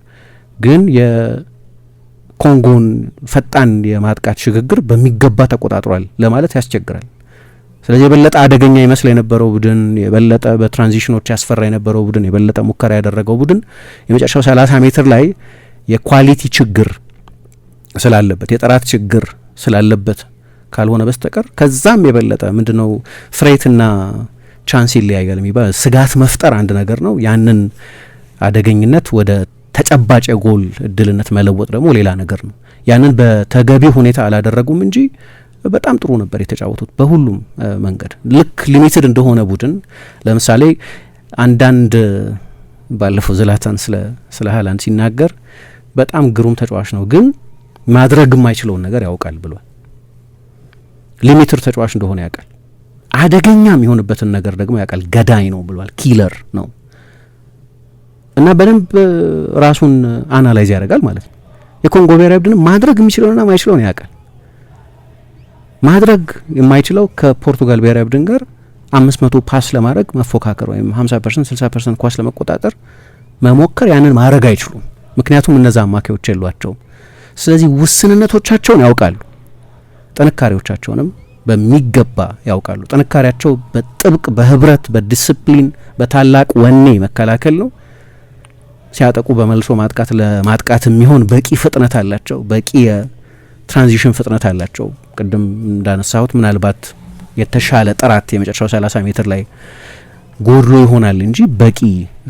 ግን የኮንጎን ፈጣን የማጥቃት ሽግግር በሚገባ ተቆጣጥሯል ለማለት ያስቸግራል። ስለዚህ የበለጠ አደገኛ ይመስል የነበረው ቡድን፣ የበለጠ በትራንዚሽኖች ያስፈራ የነበረው ቡድን፣ የበለጠ ሙከራ ያደረገው ቡድን የመጨረሻው 30 ሜትር ላይ የኳሊቲ ችግር ስላለበት፣ የጥራት ችግር ስላለበት ካልሆነ በስተቀር ከዛም የበለጠ ምንድነው ፍሬትና ቻንስ ይለያያል የሚባል ስጋት መፍጠር አንድ ነገር ነው። ያንን አደገኝነት ወደ ተጨባጭ የጎል እድልነት መለወጥ ደግሞ ሌላ ነገር ነው። ያንን በተገቢ ሁኔታ አላደረጉም እንጂ በጣም ጥሩ ነበር የተጫወቱት በሁሉም መንገድ። ልክ ሊሚትድ እንደሆነ ቡድን ለምሳሌ አንዳንድ ባለፈው ዝላታን ስለ ሃላንድ ሲናገር በጣም ግሩም ተጫዋች ነው፣ ግን ማድረግ የማይችለውን ነገር ያውቃል ብሏል። ሊሚትድ ተጫዋች እንደሆነ ያውቃል። አደገኛ የሚሆንበትን ነገር ደግሞ ያውቃል። ገዳይ ነው ብሏል። ኪለር ነው እና በደንብ ራሱን አናላይዝ ያደርጋል ማለት ነው። የኮንጎ ብሔራዊ ቡድን ማድረግ የሚችለውና የማይችለውን ያውቃል። ማድረግ የማይችለው ከፖርቱጋል ብሔራዊ ቡድን ጋር 500 ፓስ ለማድረግ መፎካከር ወይም 50% 60% ኳስ ለመቆጣጠር መሞከር፣ ያንን ማድረግ አይችሉም። ምክንያቱም እነዛ አማካዮች የሏቸውም። ስለዚህ ውስንነቶቻቸውን ያውቃሉ፣ ጥንካሬዎቻቸውንም በሚገባ ያውቃሉ። ጥንካሬያቸው በጥብቅ በህብረት በዲስፕሊን በታላቅ ወኔ መከላከል ነው። ሲያጠቁ በመልሶ ማጥቃት ለማጥቃት የሚሆን በቂ ፍጥነት አላቸው፣ በቂ የትራንዚሽን ፍጥነት አላቸው። ቅድም እንዳነሳሁት ምናልባት የተሻለ ጥራት የመጨረሻው 30 ሜትር ላይ ጎድሎ ይሆናል እንጂ በቂ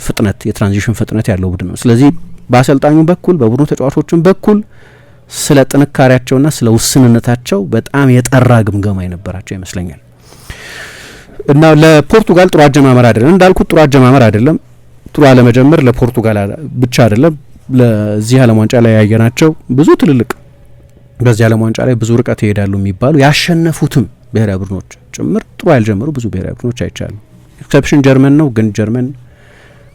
ፍጥነት የትራንዚሽን ፍጥነት ያለው ቡድን ነው። ስለዚህ በአሰልጣኙ በኩል በቡድኑ ተጫዋቾችን በኩል ስለ ጥንካሬያቸውና ስለ ውስንነታቸው በጣም የጠራ ግምገማ የነበራቸው ይመስለኛል። እና ለፖርቱጋል ጥሩ አጀማመር አይደለም እንዳልኩት፣ ጥሩ አጀማመር አይደለም። ጥሩ አለመጀመር ለፖርቱጋል ብቻ አይደለም፣ ለዚህ ዓለም ዋንጫ ላይ ያየናቸው ብዙ ትልልቅ በዚህ ዓለም ዋንጫ ላይ ብዙ ርቀት ይሄዳሉ የሚባሉ ያሸነፉትም ብሔራዊ ቡድኖች ጭምር ጥሩ ያልጀመሩ ብዙ ብሔራዊ ቡድኖች አይቻሉ። ኤክሰፕሽን ጀርመን ነው። ግን ጀርመን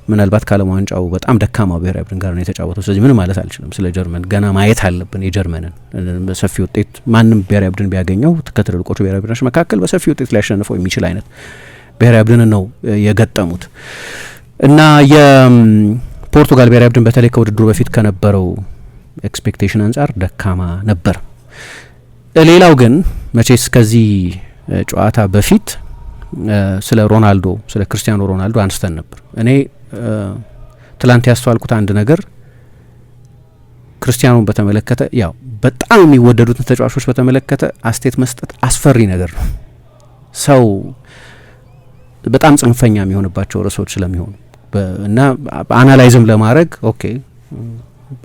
ምናልባት ከዓለም ዋንጫው በጣም ደካማ ብሔራዊ ቡድን ጋር ነው የተጫወተው። ስለዚህ ምን ማለት አልችልም ስለ ጀርመን። ገና ማየት አለብን የጀርመንን በሰፊ ውጤት። ማንም ብሔራዊ ቡድን ቢያገኘው ከትልልቆቹ ብሔራዊ ቡድኖች መካከል በሰፊ ውጤት ሊያሸንፈው የሚችል አይነት ብሔራዊ ቡድን ነው የገጠሙት እና የፖርቱጋል ብሔራዊ ቡድን በተለይ ከውድድሩ በፊት ከነበረው ኤክስፔክቴሽን አንጻር ደካማ ነበር። ሌላው ግን መቼስ ከዚህ ጨዋታ በፊት ስለ ሮናልዶ ስለ ክርስቲያኖ ሮናልዶ አንስተን ነበር። እኔ ትላንት ያስተዋልኩት አንድ ነገር ክርስቲያኖን በተመለከተ ያው በጣም የሚወደዱትን ተጫዋቾች በተመለከተ አስተያየት መስጠት አስፈሪ ነገር ነው። ሰው በጣም ጽንፈኛ የሚሆንባቸው ርዕሶች ስለሚሆኑ እና አናላይዝም ለማድረግ ኦኬ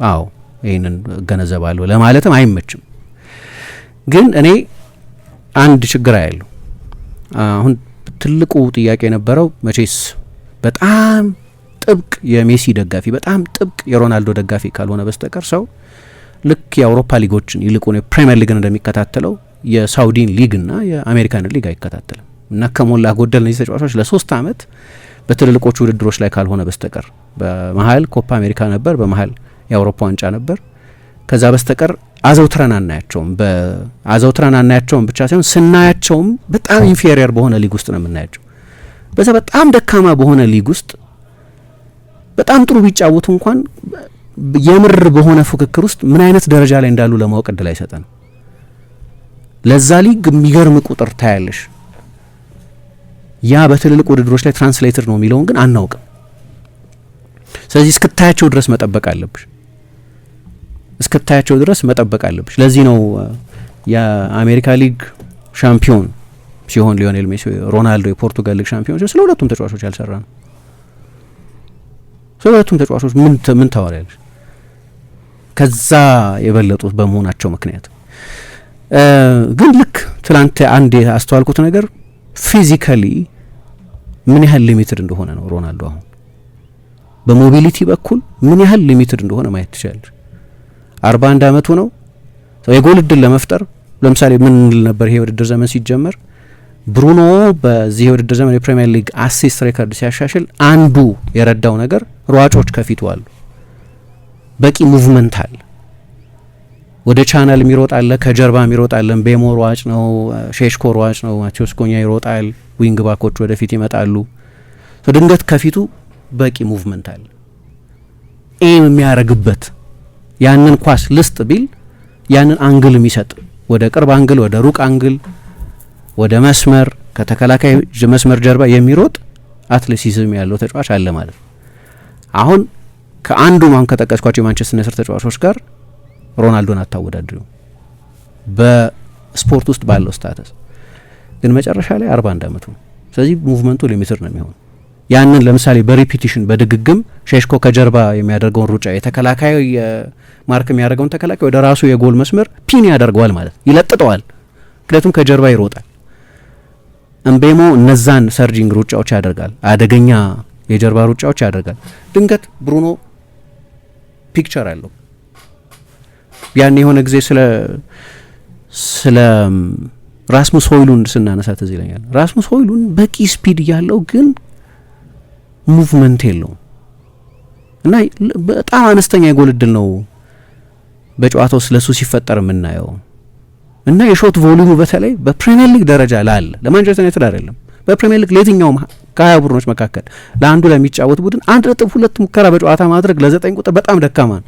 አዎ ይሄንን ገነዘባለሁ ለማለትም አይመችም። ግን እኔ አንድ ችግር አያለሁ። አሁን ትልቁ ጥያቄ የነበረው መቼስ በጣም ጥብቅ የሜሲ ደጋፊ በጣም ጥብቅ የሮናልዶ ደጋፊ ካልሆነ በስተቀር ሰው ልክ የአውሮፓ ሊጎችን ይልቁን የፕሪሚየር ሊግን እንደሚከታተለው የሳውዲን ሊግና የአሜሪካን ሊግ አይከታተልም። እና ከሞላ ጎደል እነዚህ ተጫዋቾች ለ3 አመት በትልልቆቹ ውድድሮች ላይ ካልሆነ በስተቀር በመሀል ኮፓ አሜሪካ ነበር፣ በመሀል የአውሮፓ ዋንጫ ነበር። ከዛ በስተቀር አዘውትረን አናያቸውም ብቻ ሳይሆን ስናያቸውም በጣም ኢንፌሪየር በሆነ ሊግ ውስጥ ነው የምናያቸው። በዛ በጣም ደካማ በሆነ ሊግ ውስጥ በጣም ጥሩ ቢጫወቱ እንኳን የምር በሆነ ፉክክር ውስጥ ምን አይነት ደረጃ ላይ እንዳሉ ለማወቅ እድል አይሰጠንም። ለዛ ሊግ የሚገርም ቁጥር ታያለሽ። ያ በትልልቅ ውድድሮች ላይ ትራንስሌተር ነው የሚለውን ግን አናውቅም። ስለዚህ እስክታያቸው ድረስ መጠበቅ አለብሽ። ለዚህ ነው የአሜሪካ ሊግ ሻምፒዮን ሲሆን ሊዮኔል ሜሲ ሮናልዶ የፖርቱጋል ሊግ ሻምፒዮን ሲሆን ስለ ሁለቱም ተጫዋቾች ያልሰራ ነው። ስለ ሁለቱም ተጫዋቾች ምን ታወሪያለሽ? ከዛ የበለጡት በመሆናቸው ምክንያት ግን ልክ ትላንት አንድ አስተዋልኩት ነገር ፊዚካሊ ምን ያህል ሊሚትድ እንደሆነ ነው ሮናልዶ። አሁን በሞቢሊቲ በኩል ምን ያህል ሊሚትድ እንደሆነ ማየት ትችላለሽ። 41 አመቱ ነው። የጎል እድል ለመፍጠር ለምሳሌ ምን ነበር ይሄ ውድድር ዘመን ሲጀመር ብሩኖ በዚህ ውድድር ዘመን የፕሪሚየር ሊግ አሲስት ሬኮርድ ሲያሻሽል አንዱ የረዳው ነገር ሯጮች ከፊቱ አሉ። በቂ ሙቭመንት አለ። ወደ ቻናል የሚሮጥ አለ፣ ከጀርባ የሚሮጥ አለ። ቤሞ ሯጭ ነው፣ ሼሽኮ ሯጭ ነው፣ ማቴዎስ ኮኛ ይሮጣል፣ ዊንግ ባኮች ወደፊት ይመጣሉ። ድንገት ከፊቱ በቂ ሙቭመንት አለ። ኤም የሚያረግበት ያንን ኳስ ልስጥ ቢል ያንን አንግል የሚሰጥ ወደ ቅርብ አንግል፣ ወደ ሩቅ አንግል፣ ወደ መስመር ከተከላካይ መስመር ጀርባ የሚሮጥ አትሌቲሲዝም ያለው ተጫዋች አለ ማለት ነው። አሁን ከአንዱ ማን ከጠቀስኳቸው የማንቸስተር ዩናይትድ ተጫዋቾች ጋር ሮናልዶን አታወዳድሩ በስፖርት ውስጥ ባለው ስታተስ። ግን መጨረሻ ላይ 41 አመቱ ነው። ስለዚህ ሙቭመንቱ ሊሚትድ ነው የሚሆነው። ያንን ለምሳሌ በሪፒቲሽን በድግግም ሼሽኮ ከጀርባ የሚያደርገውን ሩጫ የተከላካይ ማርክ የሚያደርገውን ተከላካይ ወደ ራሱ የጎል መስመር ፒን ያደርገዋል ማለት ይለጥጠዋል። ምክንያቱም ከጀርባ ይሮጣል። እምቤሞ እነዛን ሰርጂንግ ሩጫዎች ያደርጋል፣ አደገኛ የጀርባ ሩጫዎች ያደርጋል። ድንገት ብሩኖ ፒክቸር አለው። ያን የሆነ ጊዜ ስለ ራስሙስ ሆይሉንድ ስናነሳ ትዝ ይለኛል። ራስሙስ ሆይሉንድ በቂ ስፒድ ያለው ግን ሙቭመንት የለውም እና በጣም አነስተኛ የጎል እድል ነው በጨዋታው ስለሱ ሲፈጠር የምናየው እና የሾት ቮሊዩሙ በተለይ በፕሪሚየር ሊግ ደረጃ ላለ ለማንቸስተር ዩናይትድ አይደለም፣ በፕሪሚየር ሊግ ለየትኛውም ከ20 ቡድኖች መካከል ለአንዱ ለሚጫወት ቡድን 1.2 ሙከራ በጨዋታ ማድረግ ለ9 ቁጥር በጣም ደካማ ነው።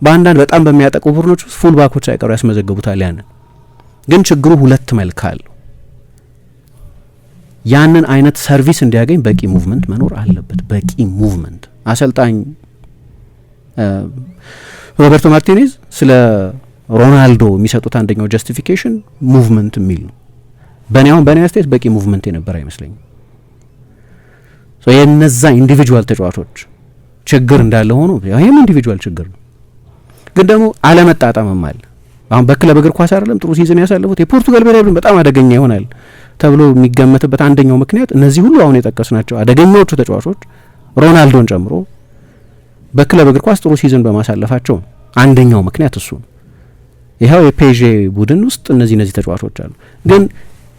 በአንዳንድ በጣም በሚያጠቁ ቡድኖች ፉል ባኮች ሳይቀሩ ያስመዘግቡታል። ያንን ግን ችግሩ ሁለት መልክ አለው። ያንን አይነት ሰርቪስ እንዲያገኝ በቂ ሙቭመንት መኖር አለበት። በቂ ሙቭመንት አሰልጣኝ ሮበርቶ ማርቲኔዝ ስለ ሮናልዶ የሚሰጡት አንደኛው ጀስቲፊኬሽን ሙቭመንት የሚል ነው። በእኔ አስተያየት በቂ ሙቭመንት የነበረ አይመስለኝም። የነዛ ኢንዲቪጁዋል ተጫዋቾች ችግር እንዳለ ሆኖ ይህም ኢንዲቪጁዋል ችግር ነው። ግን ደግሞ አለመጣጣምም አለ። አሁን በክለብ እግር ኳስ አይደለም ጥሩ ሲዝን ያሳለፉት የፖርቱጋል ብሔራዊ ቡድን በጣም አደገኛ ይሆናል ተብሎ የሚገመትበት አንደኛው ምክንያት እነዚህ ሁሉ አሁን የጠቀስናቸው አደገኛዎቹ ተጫዋቾች ሮናልዶን ጨምሮ በክለብ እግር ኳስ ጥሩ ሲዝን በማሳለፋቸው አንደኛው ምክንያት እሱ ነው። ይኸው የፔዤ ቡድን ውስጥ እነዚህ ተጫዋቾች አሉ። ግን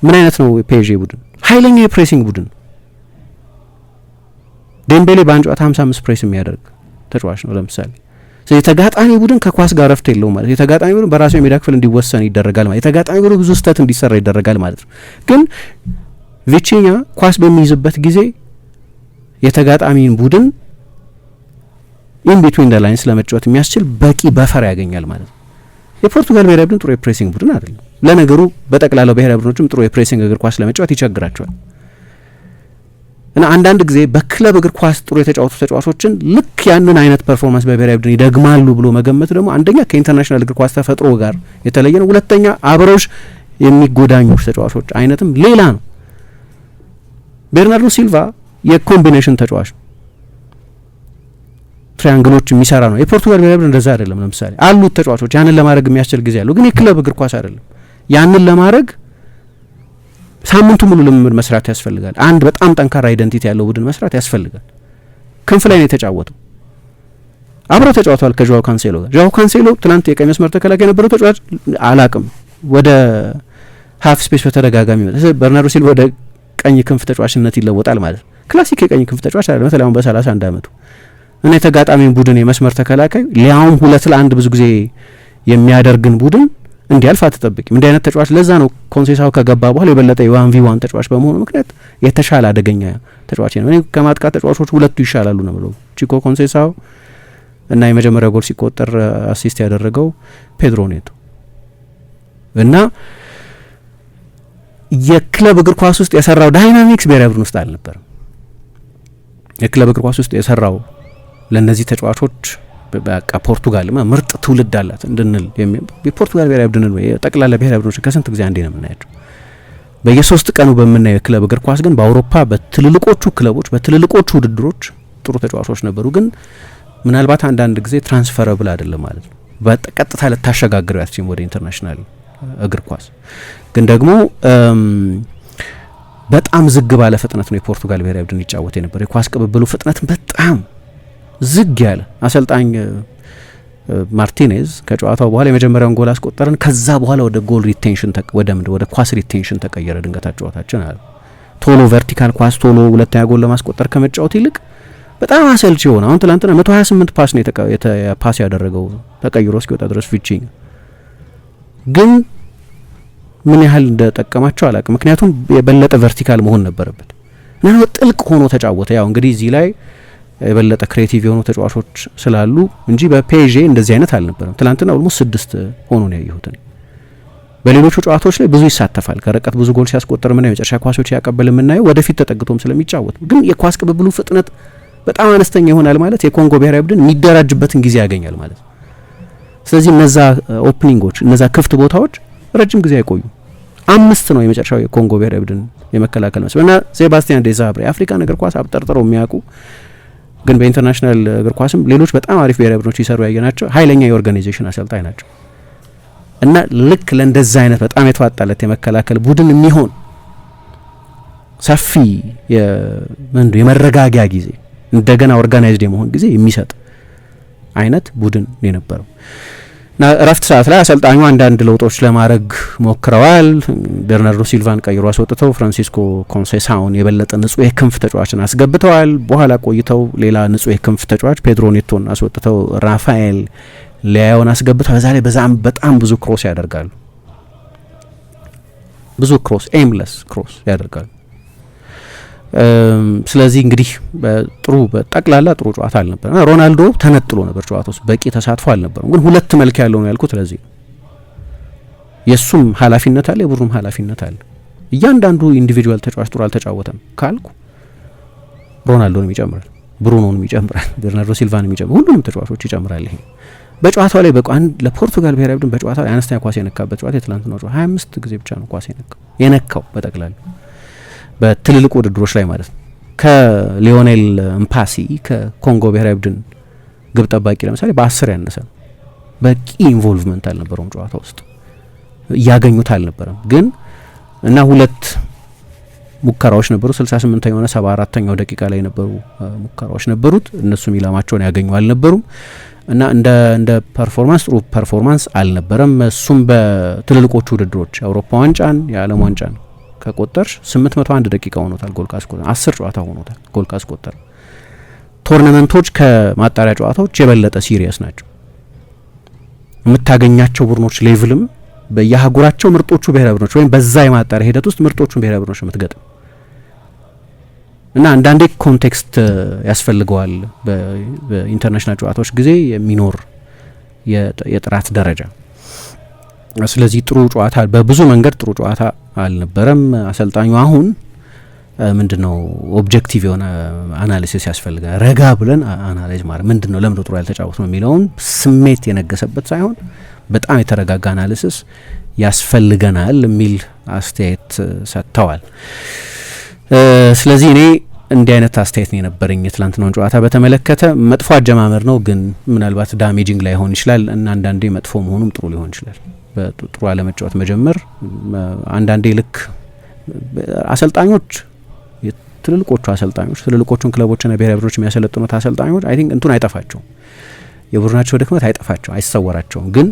ምን አይነት ነው የፔዤ ቡድን? ኃይለኛ የፕሬሲንግ ቡድን። ዴምቤሌ በአንድ ጨዋታ 55 ፕሬስ የሚያደርግ ተጫዋች ነው ለምሳሌ። ስለዚህ የተጋጣሚ ቡድን ከኳስ ጋር ረፍት የለውም ማለት የተጋጣሚ ቡድን በራሱ የሜዳ ክፍል እንዲወሰን ይደረጋል ማለት የተጋጣሚ ቡድን ብዙ ስህተት እንዲሰራ ይደረጋል ማለት ነው። ግን ቪቺኛ ኳስ በሚይዝበት ጊዜ የተጋጣሚን ቡድን ኢን ቢትዊን ዘ ላይንስ ለመጫወት የሚያስችል በቂ በፈር ያገኛል ማለት ነው። የፖርቱጋል ብሔራዊ ቡድን ጥሩ የፕሬሲንግ ቡድን አይደለም። ለነገሩ በጠቅላላው ብሔራዊ ቡድኖችም ጥሩ የፕሬሲንግ እግር ኳስ ለመጫወት ይቸግራቸዋል። እና አንዳንድ ጊዜ በክለብ እግር ኳስ ጥሩ የተጫወቱ ተጫዋቾችን ልክ ያንን አይነት ፐርፎርማንስ በብሔራዊ ቡድን ይደግማሉ ብሎ መገመት ደግሞ አንደኛ ከኢንተርናሽናል እግር ኳስ ተፈጥሮ ጋር የተለየ ነው። ሁለተኛ አብረውሽ የሚጎዳኙ ተጫዋቾች አይነትም ሌላ ነው። ቤርናርዶ ሲልቫ የኮምቢኔሽን ተጫዋች ትሪያንግሎች የሚሰራ ነው። የፖርቱጋል ብሔራዊ ቡድን እንደዛ አይደለም። ለምሳሌ አሉት ተጫዋቾች ያንን ለማድረግ የሚያስችል ጊዜ ያለው፣ ግን የክለብ እግር ኳስ አይደለም። ያንን ለማድረግ ሳምንቱ ሙሉ ልምምድ መስራት ያስፈልጋል። አንድ በጣም ጠንካራ አይደንቲቲ ያለው ቡድን መስራት ያስፈልጋል። ክንፍ ላይ ነው የተጫወተው። አብረው ተጫውተዋል ከጆዋው ካንሴሎ ጋር። ጆዋው ካንሴሎ ትናንት የቀኝ መስመር ተከላካይ የነበረው ተጫዋች አላቅም ወደ ሀፍ ስፔስ በተደጋጋሚ በርናርዶ ሲልቫ ወደ ቀኝ ክንፍ ተጫዋችነት ይለወጣል ማለት ነው። ክላሲክ የቀኝ ክንፍ ተጫዋች አይደለም። በተለይ አሁን በ31 አመቱ እና የተጋጣሚን ቡድን የመስመር ተከላካይ ሊያውም 2-1 ብዙ ጊዜ የሚያደርግን ቡድን እንዲያልፍ አትጠብቂም። እንዲህ አይነት ተጫዋች ለዛ ነው ኮንሴሳው ከገባ በኋላ የበለጠ የ1v1 ተጫዋች በመሆኑ ምክንያት የተሻለ አደገኛ ተጫዋች ነው። እኔ ከማጥቃት ተጫዋቾች ሁለቱ ይሻላሉ ነው ብለው ቺኮ ኮንሴሳው እና የመጀመሪያ ጎል ሲቆጠር አሲስት ያደረገው ፔድሮ ኔቶ እና የክለብ እግር ኳስ ውስጥ የሰራው ዳይናሚክስ ብሔራዊ ቡድን ውስጥ አልነበረም። የክለብ እግር ኳስ ውስጥ የሰራው ለነዚህ ተጫዋቾች በቃ ፖርቱጋል ምርጥ ትውልድ አላት እንድንል የፖርቱጋል ብሔራዊ ቡድን ነው። የጠቅላላ ብሔራዊ ቡድኖች ከስንት ጊዜ አንዴ ነው የምናያቸው። በየ3 ቀኑ በምናየው የክለብ እግር ኳስ ግን በአውሮፓ በትልልቆቹ ክለቦች በትልልቆቹ ውድድሮች ጥሩ ተጫዋቾች ነበሩ። ግን ምናልባት አንዳንድ ጊዜ ትራንስፈረብል አይደለም ማለት ነው። በቀጥታ ልታሸጋግረው ያስችም ወደ ኢንተርናሽናል እግር ኳስ ግን ደግሞ በጣም ዝግ ባለ ፍጥነት ነው የፖርቱጋል ብሔራዊ ቡድን ይጫወት የነበረ። የኳስ ቅብብሉ ፍጥነት በጣም ዝግ ያለ። አሰልጣኝ ማርቲኔዝ ከጨዋታው በኋላ የመጀመሪያውን ጎል አስቆጠረን፣ ከዛ በኋላ ወደ ጎል ሪቴንሽን ወደ ኳስ ሪቴንሽን ተቀየረ ድንገት ጨዋታችን አለ። ቶሎ ቨርቲካል ኳስ ቶሎ ሁለተኛ ጎል ለማስቆጠር ከመጫወት ይልቅ በጣም አሰልቺ ሆነ። አሁን ትላንትና 128 ፓስ ነው ፓስ ያደረገው ተቀይሮ እስኪወጣ ድረስ ፊቺንግ ግን ምን ያህል እንደጠቀማቸው አላውቅም። ምክንያቱም የበለጠ ቨርቲካል መሆን ነበረበት እና ጥልቅ ሆኖ ተጫወተ። ያው እንግዲህ እዚህ ላይ የበለጠ ክሬቲቭ የሆኑ ተጫዋቾች ስላሉ እንጂ በፔዤ እንደዚህ አይነት አልነበረም። ትናንትና ኦልሞስት 6 ሆኖ ነው ያየሁት። በሌሎቹ ጨዋታዎች ላይ ብዙ ይሳተፋል። ከርቀት ብዙ ጎል ሲያስቆጥር ምን የመጨረሻ ኳሶች ያቀበል የምናየው ወደፊት ተጠግቶም ስለሚጫወት፣ ግን የኳስ ቅብብሉ ፍጥነት በጣም አነስተኛ ይሆናል ማለት የኮንጎ ብሔራዊ ቡድን የሚደራጅበትን ጊዜ ያገኛል ማለት። ስለዚህ እነዛ ኦፕኒንጎች እነዛ ክፍት ቦታዎች ረጅም ጊዜ አይቆዩ። 5 ነው የመጨረሻው የኮንጎ ብሔራዊ ቡድን የመከላከል መስመር እና ሴባስቲያን ዴዛብሬ አፍሪካን እግር ኳስ አብጠርጥረው የሚያውቁ ግን በኢንተርናሽናል እግር ኳስም ሌሎች በጣም አሪፍ ብሔራዊ ቡድኖች ይሰሩ ያየናቸው ኃይለኛ የኦርጋናይዜሽን አሰልጣኝ ናቸው እና ልክ ለእንደዛ አይነት በጣም የተዋጣለት የመከላከል ቡድን የሚሆን ሰፊ የመረጋጊያ ጊዜ እንደገና ኦርጋናይዝድ የመሆን ጊዜ የሚሰጥ አይነት ቡድን የነበረው እና እረፍት ሰዓት ላይ አሰልጣኙ አንዳንድ ለውጦች ለማድረግ ሞክረዋል። ቤርናርዶ ሲልቫን ቀይሮ አስወጥተው ፍራንሲስኮ ኮንሴሳውን የበለጠ ንጹህ የክንፍ ተጫዋችን አስገብተዋል። በኋላ ቆይተው ሌላ ንጹህ የክንፍ ተጫዋች ፔድሮ ኔቶን አስወጥተው ራፋኤል ሊያዮን አስገብተው በዛ ላይ በጣም ብዙ ክሮስ ያደርጋሉ። ብዙ ክሮስ ኤምለስ ክሮስ ያደርጋሉ። ስለዚህ እንግዲህ ጥሩ በጠቅላላ ጥሩ ጨዋታ አልነበረም። ሮናልዶ ተነጥሎ ነበር ጨዋታ ውስጥ በቂ ተሳትፎ አልነበረም። ግን ሁለት መልክ ያለው ነው ያልኩት ለዚህ የሱም ኃላፊነት አለ የቡድኑም ኃላፊነት አለ። እያንዳንዱ ኢንዲቪጁዋል ተጫዋች ጥሩ አልተጫወተም ካልኩ ሮናልዶንም ይጨምራል፣ ብሩኖንም ይጨምራል፣ ቤርናርዶ ሲልቫንም ይጨምራል፣ ሁሉንም ተጫዋቾች ይጨምራል። ይሄ በጨዋታው ላይ ለፖርቱጋል ብሔራዊ ቡድን በጨዋታው ላይ አነስተኛ ኳስ የነካበት ጨዋታ የትላንትናው ጨዋታ 25 ጊዜ ብቻ ነው ኳስ የነካው በጠቅላላ በትልልቅ ውድድሮች ላይ ማለት ነው። ከሊዮኔል ምፓሲ ከኮንጎ ብሔራዊ ቡድን ግብ ጠባቂ ለምሳሌ በ10 ያነሰ ነው። በቂ ኢንቮልቭመንት አልነበረውም ጨዋታ ውስጥ እያገኙት አልነበረም። ግን እና 2 ሙከራዎች ነበሩ 68ኛው እና 74ኛው ደቂቃ ላይ ነበሩ ሙከራዎች ነበሩት። እነሱም ኢላማቸውን ያገኙ አልነበሩም እና እንደ ፐርፎርማንስ ጥሩ ፐርፎርማንስ አልነበረም። እሱም በትልልቆቹ ውድድሮች የአውሮፓ ዋንጫን የዓለም ዋንጫን ከቆጠር 801 ደቂቃ ሆኖታል ጎል ካስቆጠር 10 ጨዋታ ሆኖታል ጎል ካስቆጠር። ቶርናመንቶች ከማጣሪያ ጨዋታዎች የበለጠ ሲሪየስ ናቸው። የምታገኛቸው ቡድኖች ሌቭልም በየአህጉራቸው ምርጦቹ ብሔራዊ ቡድኖች ወይም በዛ የማጣሪያ ሂደት ውስጥ ምርጦቹን ብሔራዊ ቡድኖች የምትገጥም እና አንዳንዴ ኮንቴክስት ያስፈልገዋል በኢንተርናሽናል ጨዋታዎች ጊዜ የሚኖር የጥራት ደረጃ ስለዚህ ጥሩ ጨዋታ በብዙ መንገድ ጥሩ ጨዋታ አልነበረም። አሰልጣኙ አሁን ምንድነው ኦብጀክቲቭ የሆነ አናሊሲስ ያስፈልጋል። ረጋ ብለን አናላይዝ ማድረግ ምንድነው ለምን ጥሩ ያልተጫወት ነው የሚለውን ስሜት የነገሰበት ሳይሆን በጣም የተረጋጋ አናሊሲስ ያስፈልገናል የሚል አስተያየት ሰጥተዋል። ስለዚህ እኔ እንዲህ አይነት አስተያየት ነው የነበረኝ የትላንትናውን ጨዋታ በተመለከተ። መጥፎ አጀማመር ነው ግን ምናልባት ዳሜጂንግ ላይሆን ይችላል እና አንዳንዴ መጥፎ መሆኑም ጥሩ ሊሆን ይችላል። በጥሩ አለመጫወት መጀመር አንዳንዴ ልክ አሰልጣኞች ትልልቆቹን ክለቦችና ብሔራዊ ቡድኖች የሚያሰለጥኑት አሰልጣኞች አይ ቲንክ እንቱን አይጠፋቸውም፣ የቡድናቸው ድክመት አይሰወራቸውም። ግን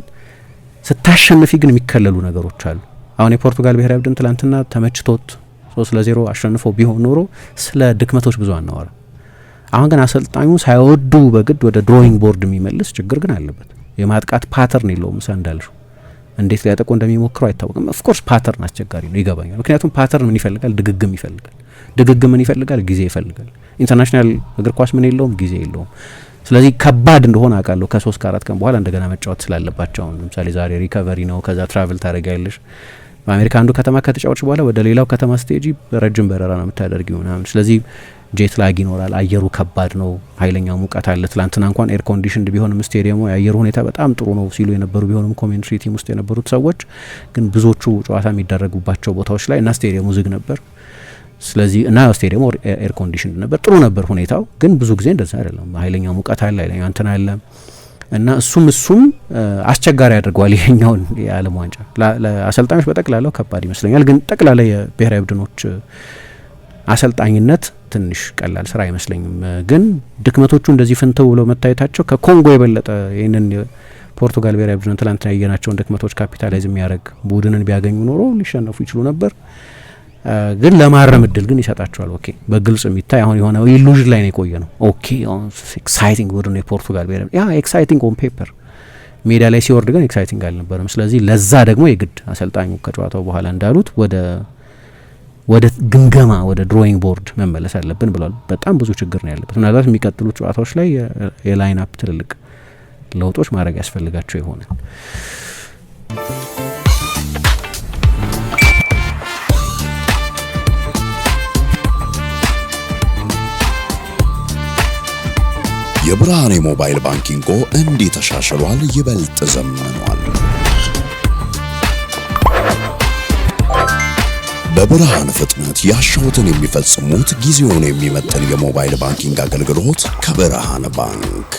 ስታሸንፊ ግን የሚከለሉ ነገሮች አሉ። አሁን የፖርቱጋል ብሔራዊ ቡድን ትላንትና ተመችቶት 3-0 አሸንፎ ቢሆን ኖሮ ስለ ድክመቶች ብዙ አናወራ። አሁን ግን አሰልጣኙ ሳይወዱ በግድ ወደ ድሮይንግ ቦርድ የሚመልስ ችግር ግን አለበት። የማጥቃት ፓተርን የለውም። እንዳልሽው እንዴት ሊያጠቁ እንደሚሞክሩ አይታወቅም። ኦፍኮርስ ፓተርን አስቸጋሪ ነው፣ ይገባኛል። ምክንያቱም ፓተርን ምን ይፈልጋል? ድግግም ምን ይፈልጋል? ጊዜ ይፈልጋል። ኢንተርናሽናል እግር ኳስ ምን የለውም? ጊዜ የለውም። ስለዚህ ከባድ እንደሆነ አውቃለሁ። ከ3 ከ4 ቀን በኋላ እንደገና መጫወት ስላለባቸው ለምሳሌ ዛሬ ሪከቨሪ ነው፣ ከዛ ትራቭል ታደርጊያለሽ። በአሜሪካ አንዱ ከተማ ከተጫወች በኋላ ወደ ሌላው ከተማ ስቴጂ ረጅም በረራ ነው የምታደርጊው ምናምን። ስለዚህ ጄት ላግ ይኖራል። አየሩ ከባድ ነው፣ ኃይለኛው ሙቀት አለ። ትላንትና እንኳን ኤር ኮንዲሽንድ ቢሆንም ስቴዲየሙ የአየሩ ሁኔታ በጣም ጥሩ ነው ሲሉ የነበሩ ቢሆንም ኮሜንትሪ ቲም ውስጥ የነበሩት ሰዎች ግን ብዙዎቹ ጨዋታ የሚደረጉባቸው ቦታዎች ላይ እና ስቴዲየሙ ዝግ ነበር። ስለዚህ እና ስቴዲየሙ ኤር ኮንዲሽንድ ነበር፣ ጥሩ ነበር ሁኔታው። ግን ብዙ ጊዜ እንደዛ አይደለም፣ ኃይለኛው ሙቀት አለ፣ ኃይለኛው እንትን አለ እና እሱም አስቸጋሪ ያደርገዋል ይሄኛውን የዓለም ዋንጫ። ለአሰልጣኞች በጠቅላላው ከባድ ይመስለኛል። ግን ጠቅላላ የብሔራዊ ቡድኖች አሰልጣኝነት ትንሽ ቀላል ስራ አይመስለኝም። ግን ድክመቶቹ እንደዚህ ፍንተው ብለው መታየታቸው ከኮንጎ የበለጠ ይህንን የፖርቱጋል ብሔራዊ ቡድን ትላንትና ያየናቸውን ድክመቶች ካፒታላይዝ የሚያደርግ ቡድንን ቢያገኙ ኖሮ ሊሸነፉ ይችሉ ነበር። ግን ለማረም እድል ግን ይሰጣቸዋል። ኦኬ በግልጽ የሚታይ አሁን የሆነ ኢሉዥን ላይ ነው የቆየ ነው። ኦኬ ኤክሳይቲንግ ቡድን የፖርቱጋል ብሔራዊ ያ ኤክሳይቲንግ ኦን ፔፐር፣ ሜዳ ላይ ሲወርድ ግን ኤክሳይቲንግ አልነበረም። ስለዚህ ለዛ ደግሞ የግድ አሰልጣኙ ከጨዋታው በኋላ እንዳሉት ወደ ግምገማ ወደ ድሮይንግ ቦርድ መመለስ አለብን ብሏል። በጣም ብዙ ችግር ነው ያለበት። ምናልባት የሚቀጥሉት ጨዋታዎች ላይ የላይን አፕ ትልልቅ ለውጦች ማድረግ ያስፈልጋቸው ይሆናል። የብርሃን የሞባይል ባንኪንጎ እንዲህ ተሻሽሏል፣ ይበልጥ ዘምኗል። በብርሃን ፍጥነት ያሻውትን የሚፈጽሙት ጊዜውን የሚመጥን የሞባይል ባንኪንግ አገልግሎት ከብርሃን ባንክ።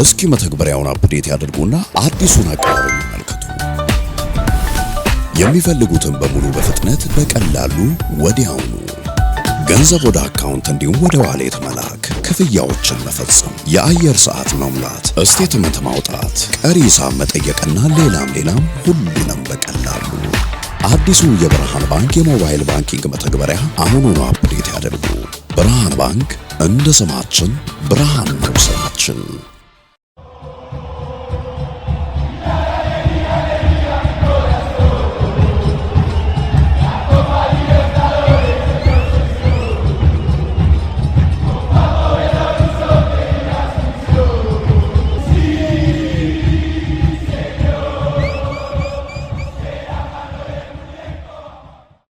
እስኪ መተግበሪያውን አፕዴት ያድርጉና አዲሱን አቀራረብ ይመልከቱ። የሚፈልጉትን በሙሉ በፍጥነት በቀላሉ ወዲያውኑ ገንዘብ ወደ አካውንት እንዲሁም ወደ ዋሌት መላክ፣ ክፍያዎችን መፈጸም፣ የአየር ሰዓት መሙላት፣ ስቴትመንት ማውጣት፣ ቀሪ ሂሳብ መጠየቅና ሌላም ሁሉንም በቀላሉ። አዲሱ የብርሃን ባንክ የሞባይል ባንኪንግ መተግበሪያ አሁኑኑ አፕዴት ያድርጉ። ብርሃን ባንክ እንደ ስማችን ብርሃን ነው ስማችን።